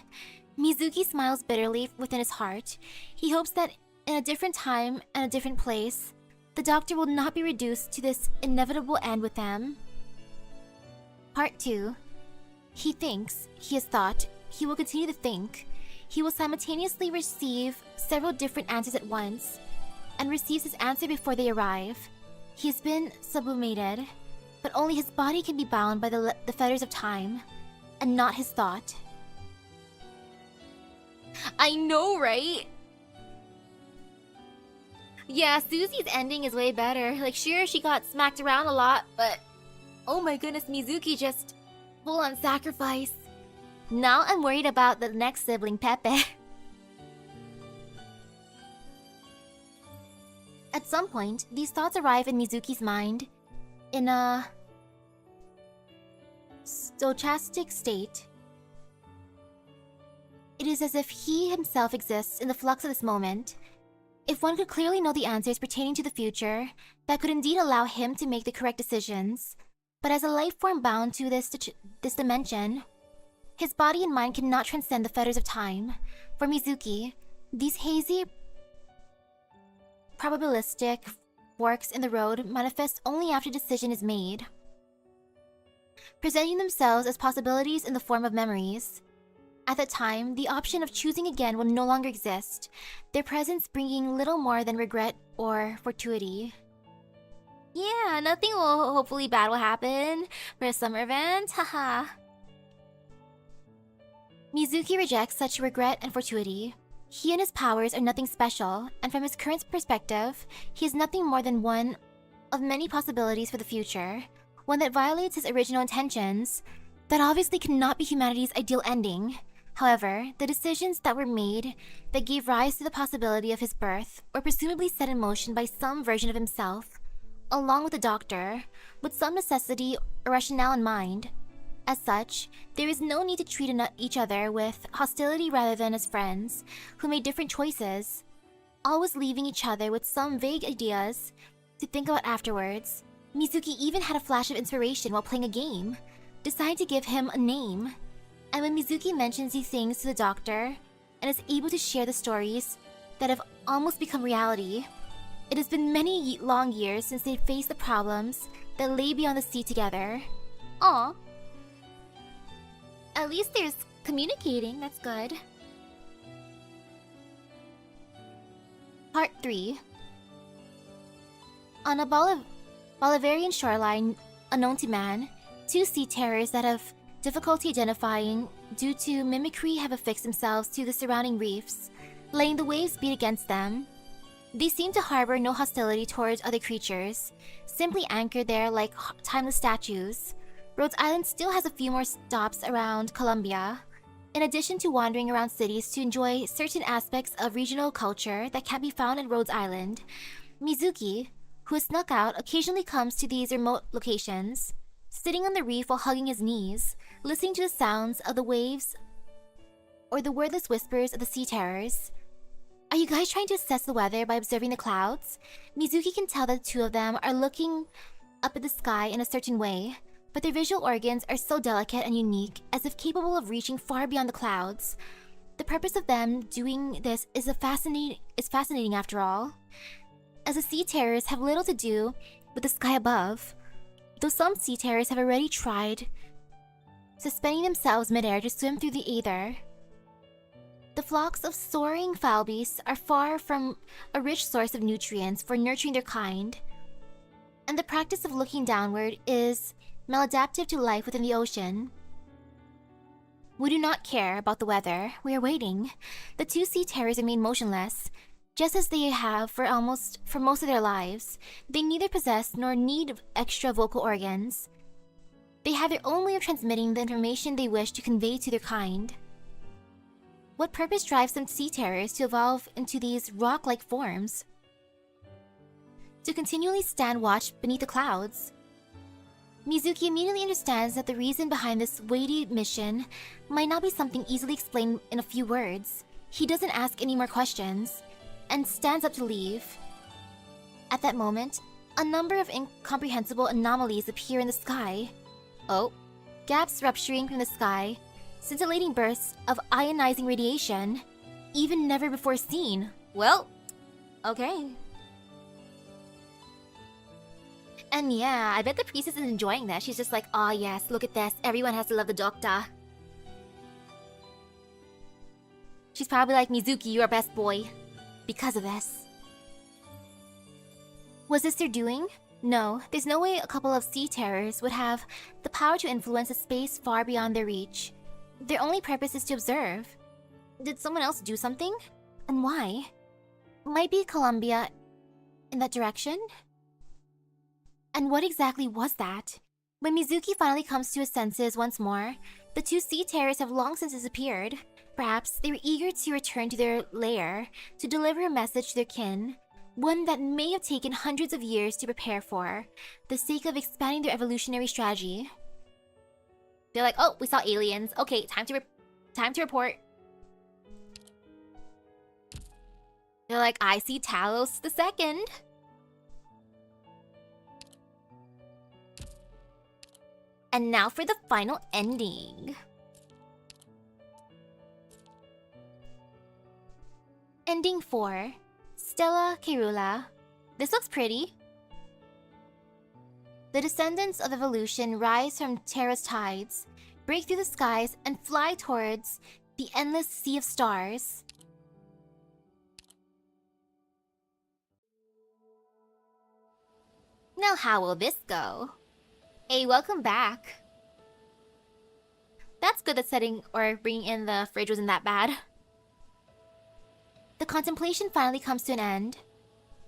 Mizuki smiles bitterly within his heart. He hopes that in a different time and a different place, the Doctor will not be reduced to this inevitable end with them. Part 2. He thinks, he has thought, he will continue to think. He will simultaneously receive several different answers at once, and receives his answer before they arrive. He has been sublimated, but only his body can be bound by the fetters of time, and not his thought. I know, right? Yeah, Susie's ending is way better. Like, sure, she got smacked around a lot, but oh my goodness, Mizuki just full-on sacrifice. Now I'm worried about the next sibling, Pepe. At some point, these thoughts arrive in Mizuki's mind in a stochastic state. It is as if he himself exists in the flux of this moment. If one could clearly know the answers pertaining to the future, that could indeed allow him to make the correct decisions. But as a life form bound to this dimension, his body and mind cannot transcend the fetters of time. For Mizuki, these hazy, probabilistic forks in the road manifest only after decision is made, presenting themselves as possibilities in the form of memories. At that time, the option of choosing again will no longer exist, their presence bringing little more than regret or fortuity. Yeah, nothing will hopefully bad will happen for a summer event. Haha. Mizuki rejects such regret and fortuity. He and his powers are nothing special, and from his current perspective, he is nothing more than one of many possibilities for the future, one that violates his original intentions. That obviously cannot be humanity's ideal ending. However, the decisions that were made that gave rise to the possibility of his birth were presumably set in motion by some version of himself, along with the doctor, with some necessity or rationale in mind. As such, there is no need to treat each other with hostility rather than as friends who made different choices, always leaving each other with some vague ideas to think about afterwards. Mizuki even had a flash of inspiration while playing a game, decided to give him a name. And when Mizuki mentions these things to the doctor and is able to share the stories that have almost become reality, it has been many long years since they faced the problems that lay beyond the sea together. Aw. At least there's communicating, that's good. Part 3. On a Bolivarian shoreline unknown to man, two sea terrors that have difficulty identifying due to mimicry have affixed themselves to the surrounding reefs, letting the waves beat against them. They seem to harbor no hostility towards other creatures, simply anchored there like timeless statues. Rhodes Island still has a few more stops around Colombia, in addition to wandering around cities to enjoy certain aspects of regional culture that can't be found in Rhodes Island. Mizuki, who has snuck out, occasionally comes to these remote locations, sitting on the reef while hugging his knees, listening to the sounds of the waves or the wordless whispers of the sea terrors. Are you guys trying to assess the weather by observing the clouds? Mizuki can tell that the two of them are looking up at the sky in a certain way, but their visual organs are so delicate and unique, as if capable of reaching far beyond the clouds. The purpose of them doing this is fascinating after all, as the sea terrors have little to do with the sky above, though some sea terrors have already tried suspending themselves midair to swim through the aether. The flocks of soaring fowl beasts are far from a rich source of nutrients for nurturing their kind, and the practice of looking downward is maladaptive to life within the ocean. We do not care about the weather. We are waiting. The two sea terrors remain motionless, just as they have for most of their lives. They neither possess nor need extra vocal organs. They have their own way of transmitting the information they wish to convey to their kind. What purpose drives some sea terrors to evolve into these rock-like forms? To continually stand watch beneath the clouds. Mizuki immediately understands that the reason behind this weighty mission might not be something easily explained in a few words. He doesn't ask any more questions, and stands up to leave. At that moment, a number of incomprehensible anomalies appear in the sky. Oh, gaps rupturing from the sky, scintillating bursts of ionizing radiation, even never before seen. Well, okay. And yeah, I bet the priestess is enjoying that. She's just like, oh yes, look at this. Everyone has to love the doctor. She's probably like, Mizuki, you're our best boy. Because of this. Was this their doing? No, there's no way a couple of sea terrors would have the power to influence a space far beyond their reach. Their only purpose is to observe. Did someone else do something? And why? Might be Colombia in that direction? And what exactly was that? When Mizuki finally comes to his senses once more, the two sea terrors have long since disappeared. Perhaps they were eager to return to their lair to deliver a message to their kin, one that may have taken hundreds of years to prepare for the sake of expanding their evolutionary strategy. They're like, oh, we saw aliens. Okay, time to report. They're like, I see Talos the Second. And now for the final ending. Ending 4. Stella Caerula. This looks pretty. The descendants of evolution rise from Terra's tides, break through the skies, and fly towards the endless sea of stars. Now how will this go? Hey, welcome back. That's good that setting or bringing in the fridge wasn't that bad. The contemplation finally comes to an end.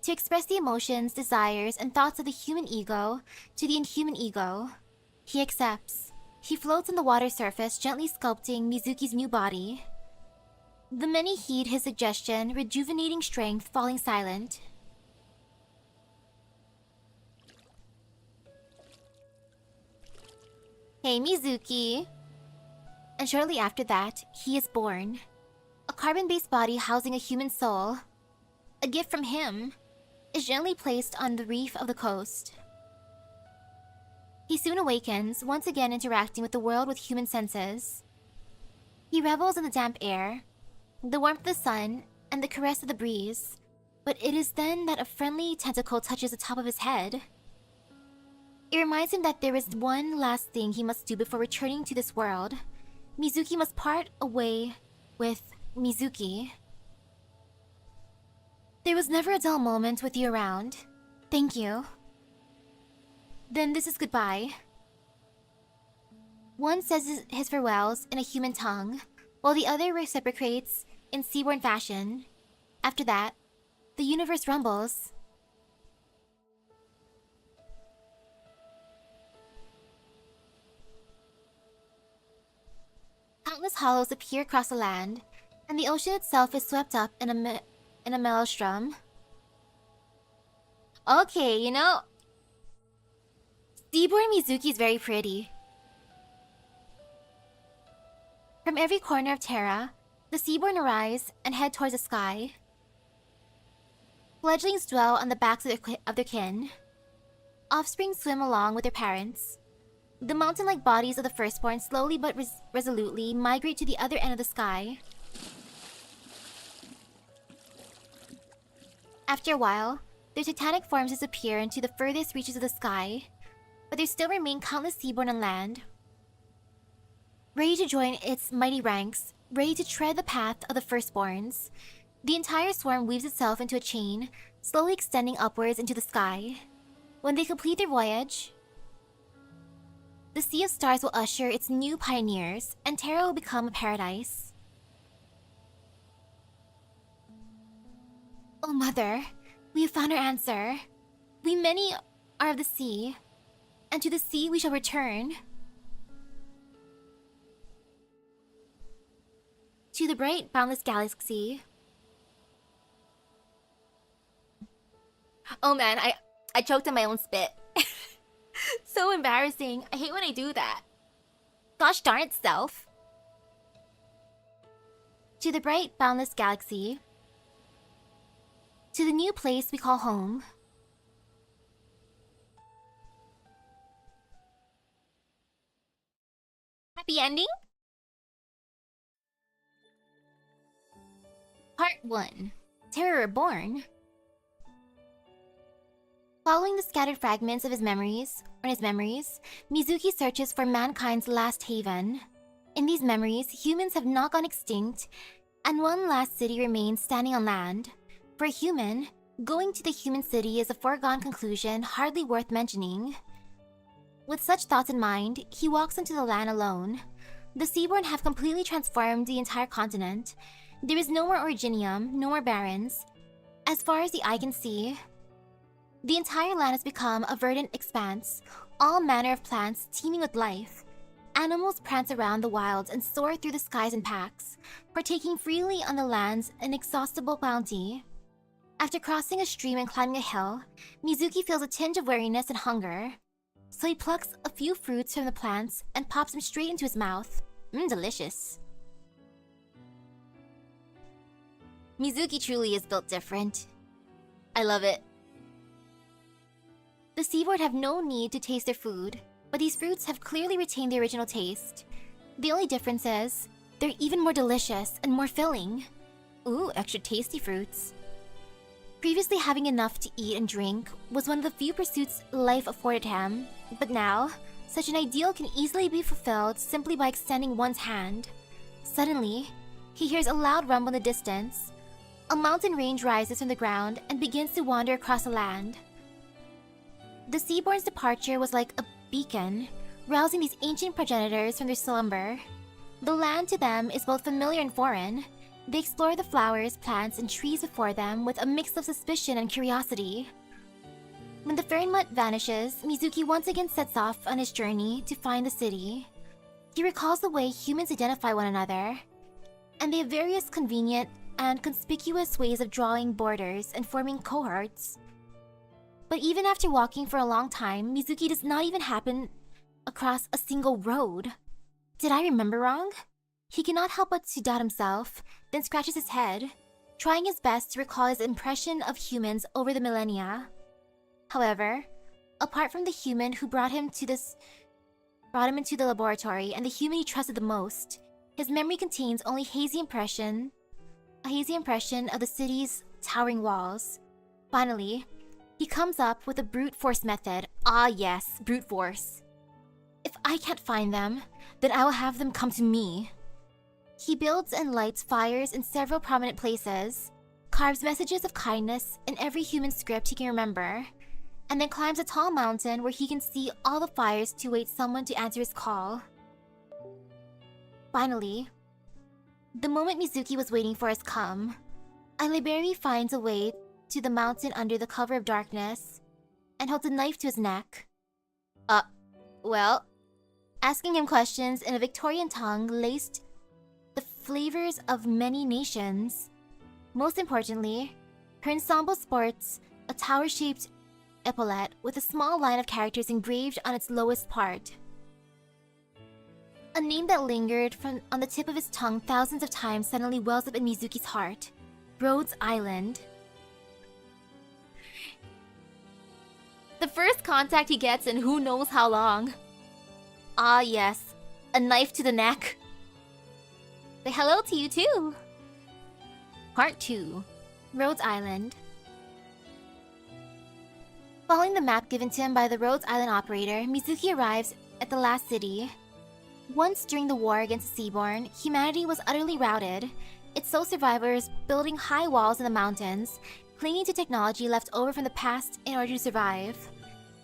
To express the emotions, desires, and thoughts of the human ego to the inhuman ego, he accepts. He floats on the water surface, gently sculpting Mizuki's new body. The many heed his suggestion, rejuvenating strength, falling silent. Hey, Mizuki! And shortly after that, he is born. A carbon-based body housing a human soul. A gift from him is gently placed on the reef of the coast. He soon awakens, once again interacting with the world with human senses. He revels in the damp air, the warmth of the sun, and the caress of the breeze. But it is then that a friendly tentacle touches the top of his head. It reminds him that there is one last thing he must do before returning to this world. Mizuki must part away with Mizuki. There was never a dull moment with you around. Thank you. Then this is goodbye. One says his farewells in a human tongue, while the other reciprocates in seaborn fashion. After that, the universe rumbles. Countless hollows appear across the land, and the ocean itself is swept up in a maelstrom. Okay, you know, seaborn Mizuki is very pretty. From every corner of Terra, the seaborn arise and head towards the sky. Fledglings dwell on the backs of their kin. Offspring swim along with their parents. The mountain-like bodies of the firstborn slowly but resolutely migrate to the other end of the sky. After a while, their titanic forms disappear into the furthest reaches of the sky, but there still remain countless seaborn on land. Ready to join its mighty ranks, ready to tread the path of the firstborns, the entire swarm weaves itself into a chain, slowly extending upwards into the sky. When they complete their voyage, the Sea of Stars will usher its new pioneers, and Terra will become a paradise. Oh, Mother, we have found our answer. We many are of the sea, and to the sea we shall return. To the bright, boundless galaxy. Oh man, I choked on my own spit. So embarrassing. I hate when I do that. Gosh darn itself. To the bright, boundless galaxy. To the new place we call home. Happy ending? Part 1. Terra Reborn. Following the scattered fragments of his memories, Mizuki searches for mankind's last haven. In these memories, humans have not gone extinct, and one last city remains standing on land. For a human, going to the human city is a foregone conclusion hardly worth mentioning. With such thoughts in mind, he walks onto the land alone. The Seaborn have completely transformed the entire continent. There is no more Originium, no more barrens. As far as the eye can see, the entire land has become a verdant expanse, all manner of plants teeming with life. Animals prance around the wilds and soar through the skies in packs, partaking freely on the land's inexhaustible bounty. After crossing a stream and climbing a hill, Mizuki feels a tinge of weariness and hunger. So he plucks a few fruits from the plants and pops them straight into his mouth. Delicious. Mizuki truly is built different. I love it. The Seaboard have no need to taste their food, but these fruits have clearly retained their original taste. The only difference is, they're even more delicious and more filling. Ooh, extra tasty fruits. Previously having enough to eat and drink was one of the few pursuits life afforded him, but now, such an ideal can easily be fulfilled simply by extending one's hand. Suddenly, he hears a loud rumble in the distance. A mountain range rises from the ground and begins to wander across the land. The Seaborn's departure was like a beacon, rousing these ancient progenitors from their slumber. The land to them is both familiar and foreign. They explore the flowers, plants, and trees before them with a mix of suspicion and curiosity. When the Fernmut vanishes, Mizuki once again sets off on his journey to find the city. He recalls the way humans identify one another, and they have various convenient and conspicuous ways of drawing borders and forming cohorts. But even after walking for a long time, Mizuki does not even happen across a single road. Did I remember wrong? He cannot help but to doubt himself, then scratches his head, trying his best to recall his impression of humans over the millennia. However, apart from the human who brought him into the laboratory and the human he trusted the most, his memory contains only a hazy impression of the city's towering walls. Finally, he comes up with a brute force method. Ah yes, brute force. If I can't find them, then I will have them come to me. He builds and lights fires in several prominent places, carves messages of kindness in every human script he can remember, and then climbs a tall mountain where he can see all the fires to await someone to answer his call. Finally, the moment Mizuki was waiting for has come. A library finds a way to the mountain under the cover of darkness and holds a knife to his neck. Well, asking him questions in a Victorian tongue laced the flavors of many nations. Most importantly, her ensemble sports a tower-shaped epaulette with a small line of characters engraved on its lowest part. A name that lingered on the tip of his tongue thousands of times suddenly wells up in Mizuki's heart. Rhodes Island. The first contact he gets in who knows how long. Ah yes, a knife to the neck. Say hello to you too. Part 2. Rhodes Island. Following the map given to him by the Rhodes Island operator, Mizuki arrives at the last city. Once during the war against the Seaborn, humanity was utterly routed, its sole survivors building high walls in the mountains, clinging to technology left over from the past in order to survive.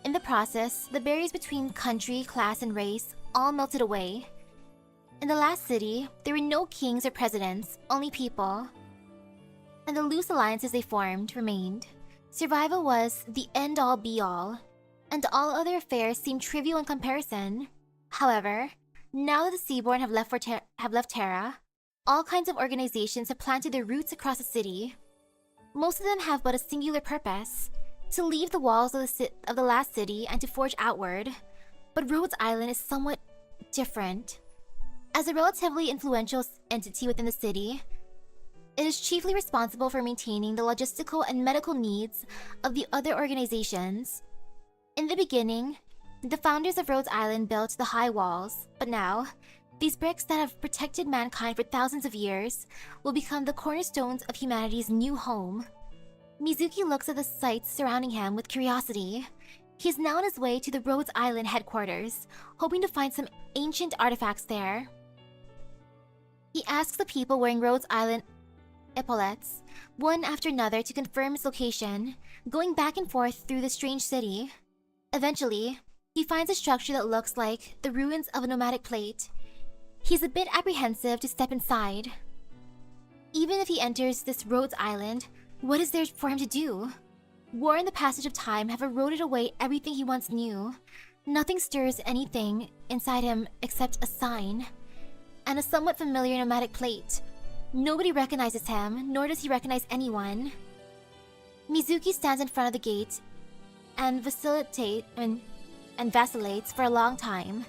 In the process, the barriers between country, class, and race all melted away. In the last city, there were no kings or presidents, only people. And the loose alliances they formed remained. Survival was the end-all be-all, and all other affairs seemed trivial in comparison. However, now that the Seaborn have left Terra, all kinds of organizations have planted their roots across the city. Most of them have but a singular purpose: to leave the walls of the last city and to forge outward. But Rhodes Island is somewhat different. As a relatively influential entity within the city, it is chiefly responsible for maintaining the logistical and medical needs of the other organizations. In the beginning, the founders of Rhodes Island built the high walls, but now, these bricks that have protected mankind for thousands of years will become the cornerstones of humanity's new home. Mizuki looks at the sights surrounding him with curiosity. He is now on his way to the Rhodes Island headquarters, hoping to find some ancient artifacts there. He asks the people wearing Rhodes Island epaulettes, one after another, to confirm its location, going back and forth through the strange city. Eventually, he finds a structure that looks like the ruins of a nomadic plate. He's a bit apprehensive to step inside. Even if he enters this Rhodes Island, what is there for him to do? War and the passage of time have eroded away everything he once knew. Nothing stirs anything inside him except a sign, and a somewhat familiar nomadic plate. Nobody recognizes him, nor does he recognize anyone. Mizuki stands in front of the gate and vacillates for a long time,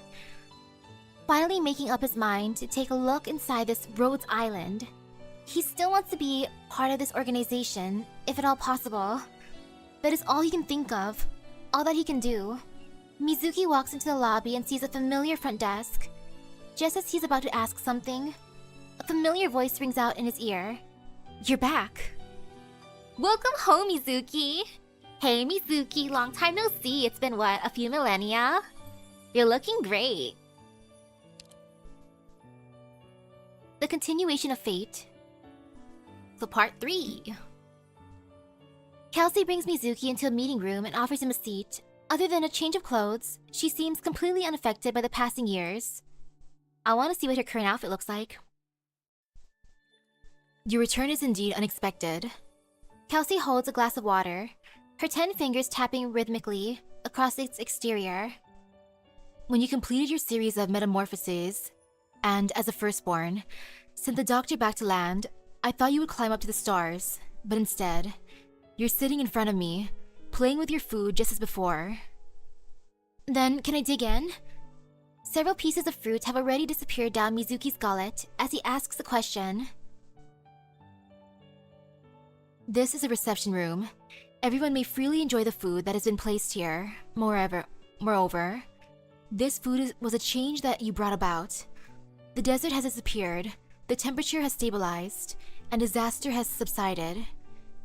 finally making up his mind to take a look inside this Rhodes Island. He still wants to be part of this organization, if at all possible. That is all he can think of, all that he can do. Mizuki walks into the lobby and sees a familiar front desk. Just as he's about to ask something, a familiar voice rings out in his ear. You're back. Welcome home, Mizuki. Hey, Mizuki, long time no see. It's been what, a few millennia? You're looking great. The continuation of fate. So part 3. Kelsey brings Mizuki into a meeting room and offers him a seat. Other than a change of clothes, she seems completely unaffected by the passing years. I want to see what her current outfit looks like. Your return is indeed unexpected. Kelsey holds a glass of water, her 10 fingers tapping rhythmically across its exterior. When you completed your series of metamorphoses, and as a firstborn, sent the doctor back to land, I thought you would climb up to the stars, but instead, you're sitting in front of me, playing with your food just as before. Then, can I dig in? Several pieces of fruit have already disappeared down Mizuki's gullet as he asks a question. This is a reception room. Everyone may freely enjoy the food that has been placed here. Moreover, this food was a change that you brought about. The desert has disappeared, the temperature has stabilized, and disaster has subsided.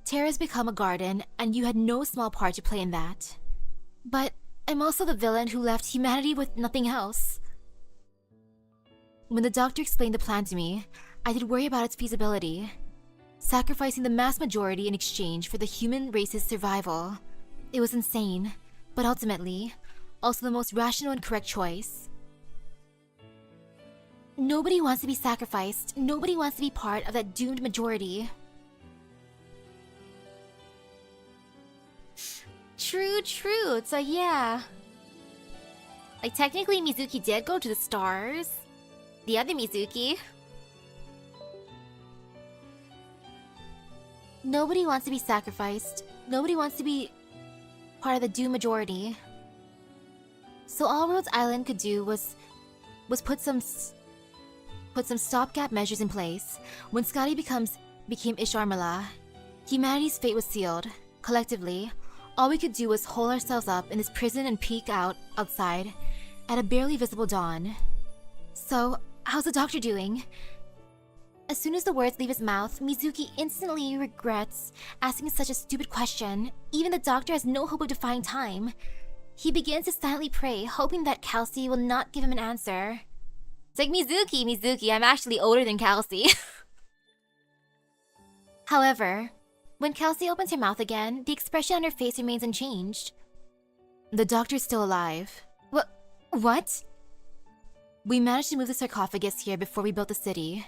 Terra has become a garden, and you had no small part to play in that. But I'm also the villain who left humanity with nothing else. When the doctor explained the plan to me, I did worry about its feasibility. Sacrificing the mass majority in exchange for the human race's survival. It was insane, but ultimately, also the most rational and correct choice. Nobody wants to be sacrificed. Nobody wants to be part of that doomed majority. True. So yeah. Like, technically Mizuki did go to the stars. The other Mizuki. Nobody wants to be sacrificed. Nobody wants to be part of the doomed majority. So all Rhodes Island could do was put some stopgap measures in place. When Scotty became Isharmala, humanity's fate was sealed. Collectively, all we could do was hole ourselves up in this prison and peek outside at a barely visible dawn. So, how's the doctor doing? As soon as the words leave his mouth, Mizuki instantly regrets asking such a stupid question. Even the doctor has no hope of defying time. He begins to silently pray, hoping that Kelsey will not give him an answer. It's like, Mizuki, I'm actually older than Kelsey. However, when Kelsey opens her mouth again, the expression on her face remains unchanged. The doctor's still alive. What? We managed to move the sarcophagus here before we built the city.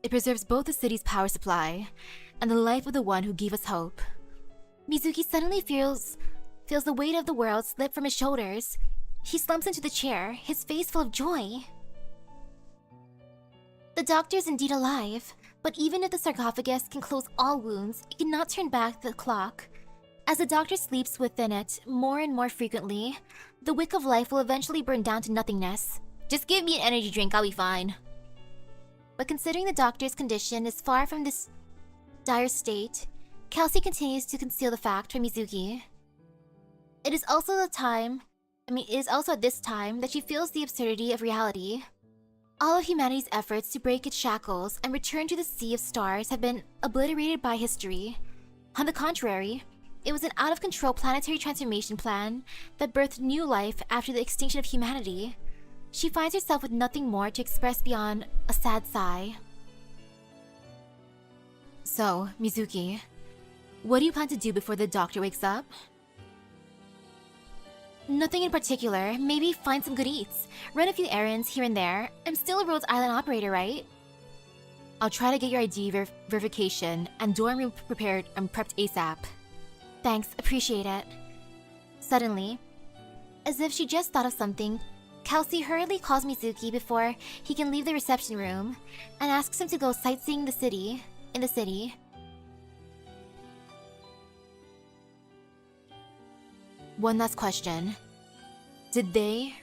It preserves both the city's power supply and the life of the one who gave us hope. Mizuki suddenly feels the weight of the world slip from his shoulders. He slumps into the chair, his face full of joy. The doctor is indeed alive, but even if the sarcophagus can close all wounds, it cannot turn back the clock. As the doctor sleeps within it more and more frequently, the wick of life will eventually burn down to nothingness. Just give me an energy drink, I'll be fine. But considering the doctor's condition is far from this dire state, Kelsey continues to conceal the fact from Mizuki. It is also at this time that she feels the absurdity of reality. All of humanity's efforts to break its shackles and return to the sea of stars have been obliterated by history. On the contrary, it was an out-of-control planetary transformation plan that birthed new life after the extinction of humanity. She finds herself with nothing more to express beyond a sad sigh. So, Mizuki, what do you plan to do before the doctor wakes up? Nothing in particular. Maybe find some good eats, run a few errands here and there. I'm still a Rhodes Island operator, right? I'll try to get your ID verification and dorm room prepped ASAP. Thanks, appreciate it. Suddenly, as if she just thought of something, Kelsey hurriedly calls Mizuki before he can leave the reception room and asks him to go sightseeing in the city. One last question. Did they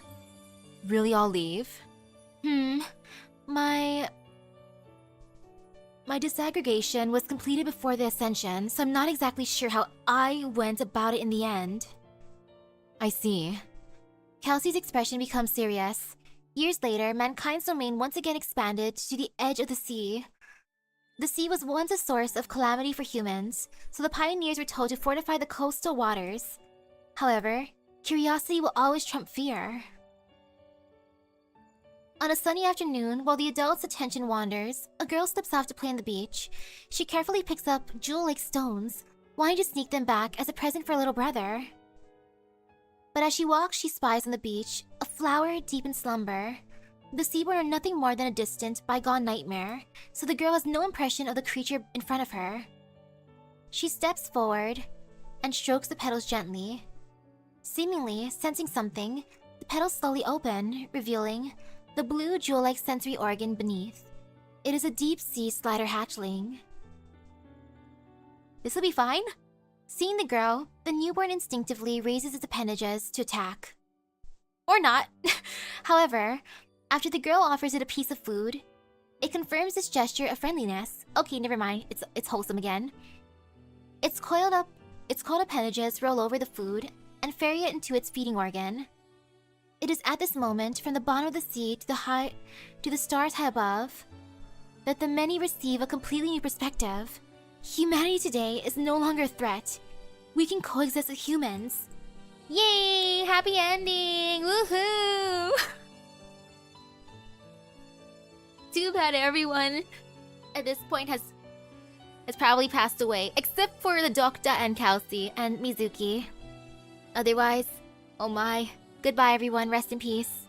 really all leave? My disaggregation was completed before the ascension, so I'm not exactly sure how I went about it in the end. I see. Kelsey's expression becomes serious. Years later, mankind's domain once again expanded to the edge of the sea. The sea was once a source of calamity for humans, so the pioneers were told to fortify the coastal waters. However, curiosity will always trump fear. On a sunny afternoon, while the adults' attention wanders, a girl slips off to play on the beach. She carefully picks up jewel-like stones, wanting to sneak them back as a present for a little brother. But as she walks, she spies on the beach a flower deep in slumber. The seaborn are nothing more than a distant, bygone nightmare, so the girl has no impression of the creature in front of her. She steps forward and strokes the petals gently. Seemingly sensing something, the petals slowly open, revealing the blue jewel-like sensory organ beneath. It is a deep-sea slider hatchling. This'll be fine. Seeing the girl, the newborn instinctively raises its appendages to attack. Or not. However, after the girl offers it a piece of food, it confirms its gesture of friendliness. Okay, never mind. It's wholesome again. Its coiled appendages roll over the food and ferry it into its feeding organ. It is at this moment, from the bottom of the sea to the stars high above, that the many receive a completely new perspective. Humanity today is no longer a threat. We can coexist with humans. Yay! Happy ending! Woohoo! Too bad everyone at this point has probably passed away, except for the Doctor and Kelsey and Mizuki. Otherwise, oh my. Goodbye everyone, rest in peace.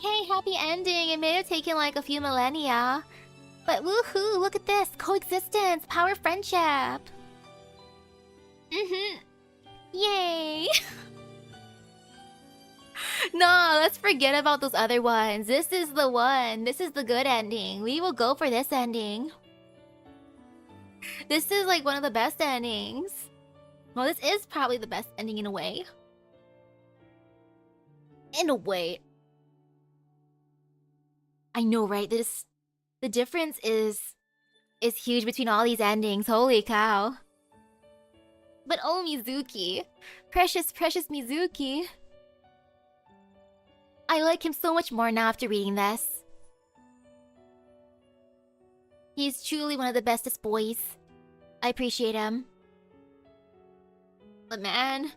Hey, happy ending! It may have taken like a few millennia. But woohoo, look at this! Coexistence! Power friendship! Yay! No, let's forget about those other ones. This is the one. This is the good ending. We will go for this ending. This is like one of the best endings. Well, this is probably the best ending in a way. In a way. I know, right? The difference is huge between all these endings. Holy cow. But oh, Mizuki. Precious, precious Mizuki. I like him so much more now after reading this. He's truly one of the bestest boys. I appreciate him. But man,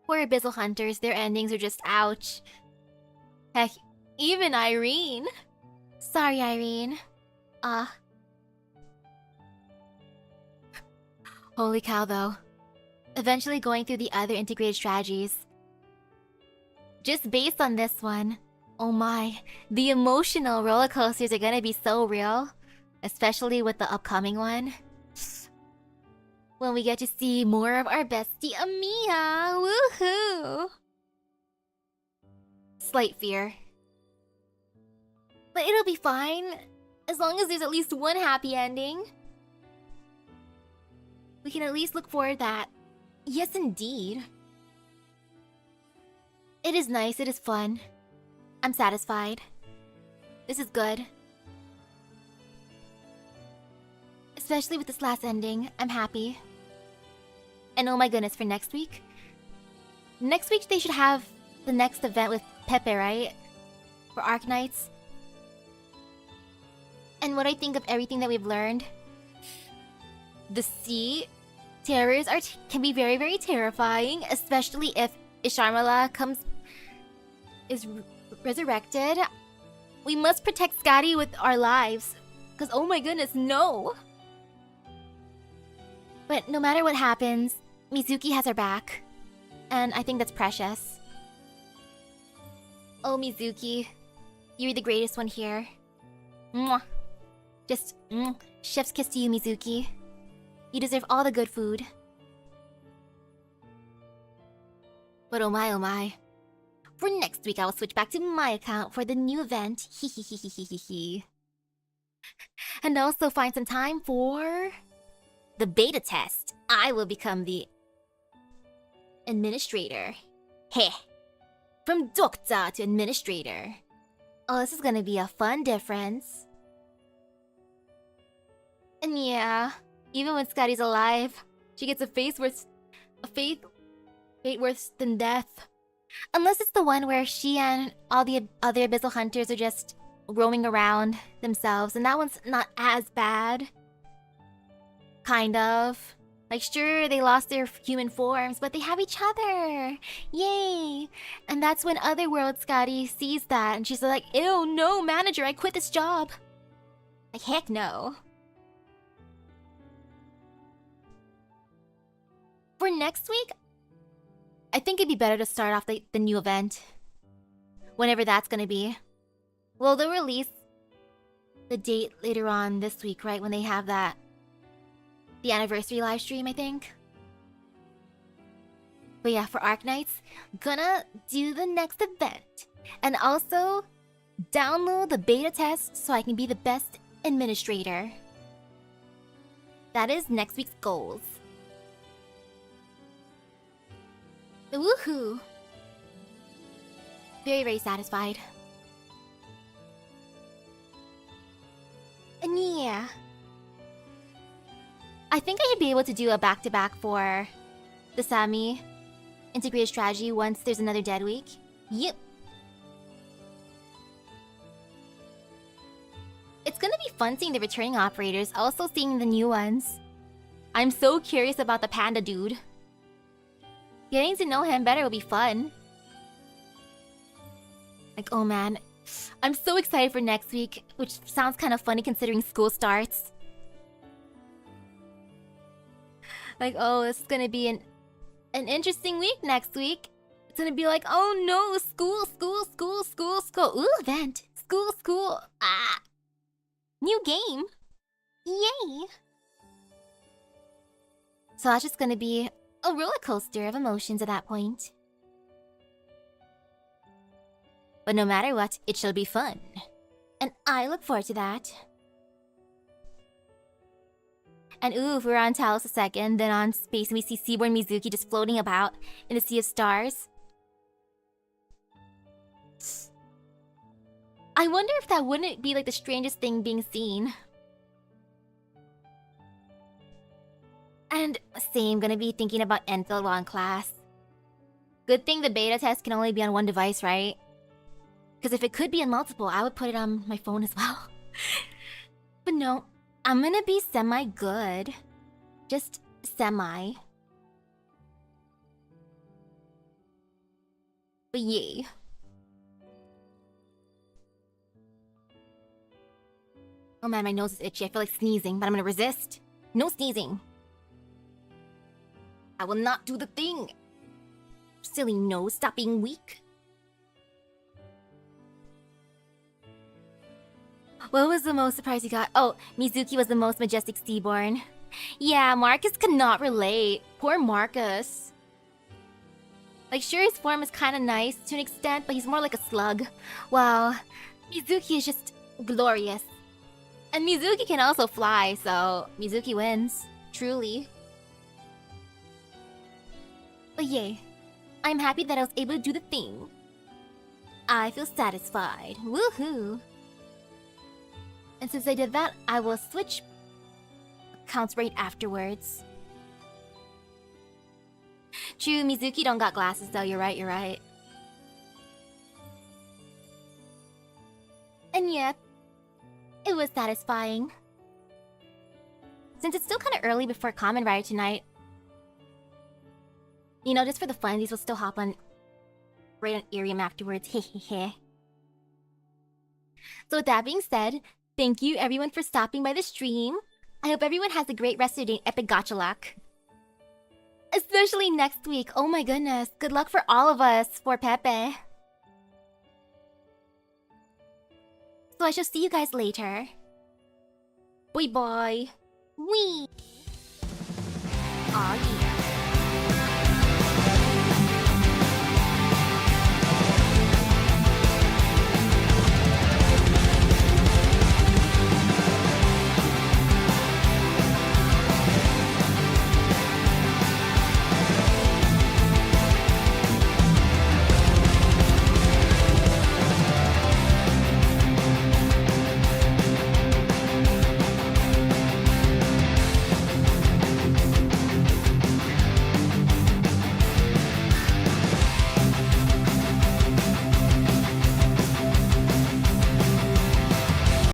poor Abyssal Hunters, their endings are just ouch. Heck, even Irene. Sorry, Irene. Holy cow, though. Eventually going through the other integrated strategies. Just based on this one, oh my, the emotional roller coasters are gonna be so real. Especially with the upcoming one. When we get to see more of our bestie Amiya! Woohoo! Slight fear. But it'll be fine, as long as there's at least one happy ending. We can at least look forward to that. Yes, indeed. It is nice, it is fun. I'm satisfied. This is good. Especially with this last ending, I'm happy. And oh my goodness, for next week? Next week they should have the next event with Pepe, right? For Arknights. And what I think of everything that we've learned, the sea terrors can be very, very terrifying, especially if Isharmala is resurrected. We must protect Scotty with our lives, because oh my goodness, no! But no matter what happens, Mizuki has our back, and I think that's precious. Oh Mizuki, you're the greatest one here. Mwah. Just, chef's kiss to you, Mizuki. You deserve all the good food. But oh my. For next week, I will switch back to my account for the new event. Hehehehehehe. And also find some time for the beta test. I will become the administrator. Heh. From doctor to administrator. Oh, this is gonna be a fun difference. And yeah, even when Scotty's alive, she gets a fate worse than death. Unless it's the one where she and all the other Abyssal Hunters are just roaming around themselves, and that one's not as bad. Kind of. Like, sure, they lost their human forms, but they have each other! Yay! And that's when Otherworld Scotty sees that, and she's like, ew, no, manager, I quit this job! Like, heck no. For next week, I think it'd be better to start off the new event. Whenever that's gonna be. Well, they'll release the date later on this week, right? When they have that... the anniversary live stream, I think. But yeah, for Arknights, gonna do the next event. And also, download the beta test so I can be the best administrator. That is next week's goals. Woohoo! Very, very satisfied. And yeah. I think I should be able to do a back-to-back for the Sami integrated strategy once there's another dead week. Yep. It's gonna be fun seeing the returning operators, also seeing the new ones. I'm so curious about the panda dude. Getting to know him better will be fun. Like, oh man. I'm so excited for next week, which sounds kind of funny considering school starts. Like, oh, this is gonna be an interesting week next week. It's gonna be like, oh no, school. Ooh, event. School. Ah. New game. Yay. So that's just gonna be a roller coaster of emotions at that point. But no matter what, it shall be fun. And I look forward to that. And ooh, if we're on Talos a second, then on space and we see Seaborn Mizuki just floating about in the sea of stars. I wonder if that wouldn't be like the strangest thing being seen. And same, gonna be thinking about Enfield while in class. Good thing the beta test can only be on one device, right? Because if it could be on multiple, I would put it on my phone as well. But no, I'm gonna be semi-good. Just semi. But yay. Oh man, my nose is itchy. I feel like sneezing, but I'm gonna resist. No sneezing. I will not do the thing. Silly nose, stop being weak. What was the most surprise you got? Oh, Mizuki was the most majestic Seaborn. Yeah, Marcus could not relate. Poor Marcus. Like, sure, his form is kind of nice to an extent, but he's more like a slug. Wow, Mizuki is just glorious. And Mizuki can also fly, so Mizuki wins. Truly. But yay. I'm happy that I was able to do the thing. I feel satisfied. Woohoo! And since I did that, I will switch accounts right afterwards. True, Mizuki don't got glasses though, you're right. And yet, it was satisfying. Since it's still kind of early before Kamen Rider tonight, you know, just for the fun, these will still hop on right on Irium afterwards. Hehehe. So with that being said, thank you everyone for stopping by the stream. I hope everyone has a great rest of your day. Epic gacha luck. Especially next week. Oh my goodness. Good luck for all of us for Pepe. So I shall see you guys later. Bye bye. Wee. Aw yeah.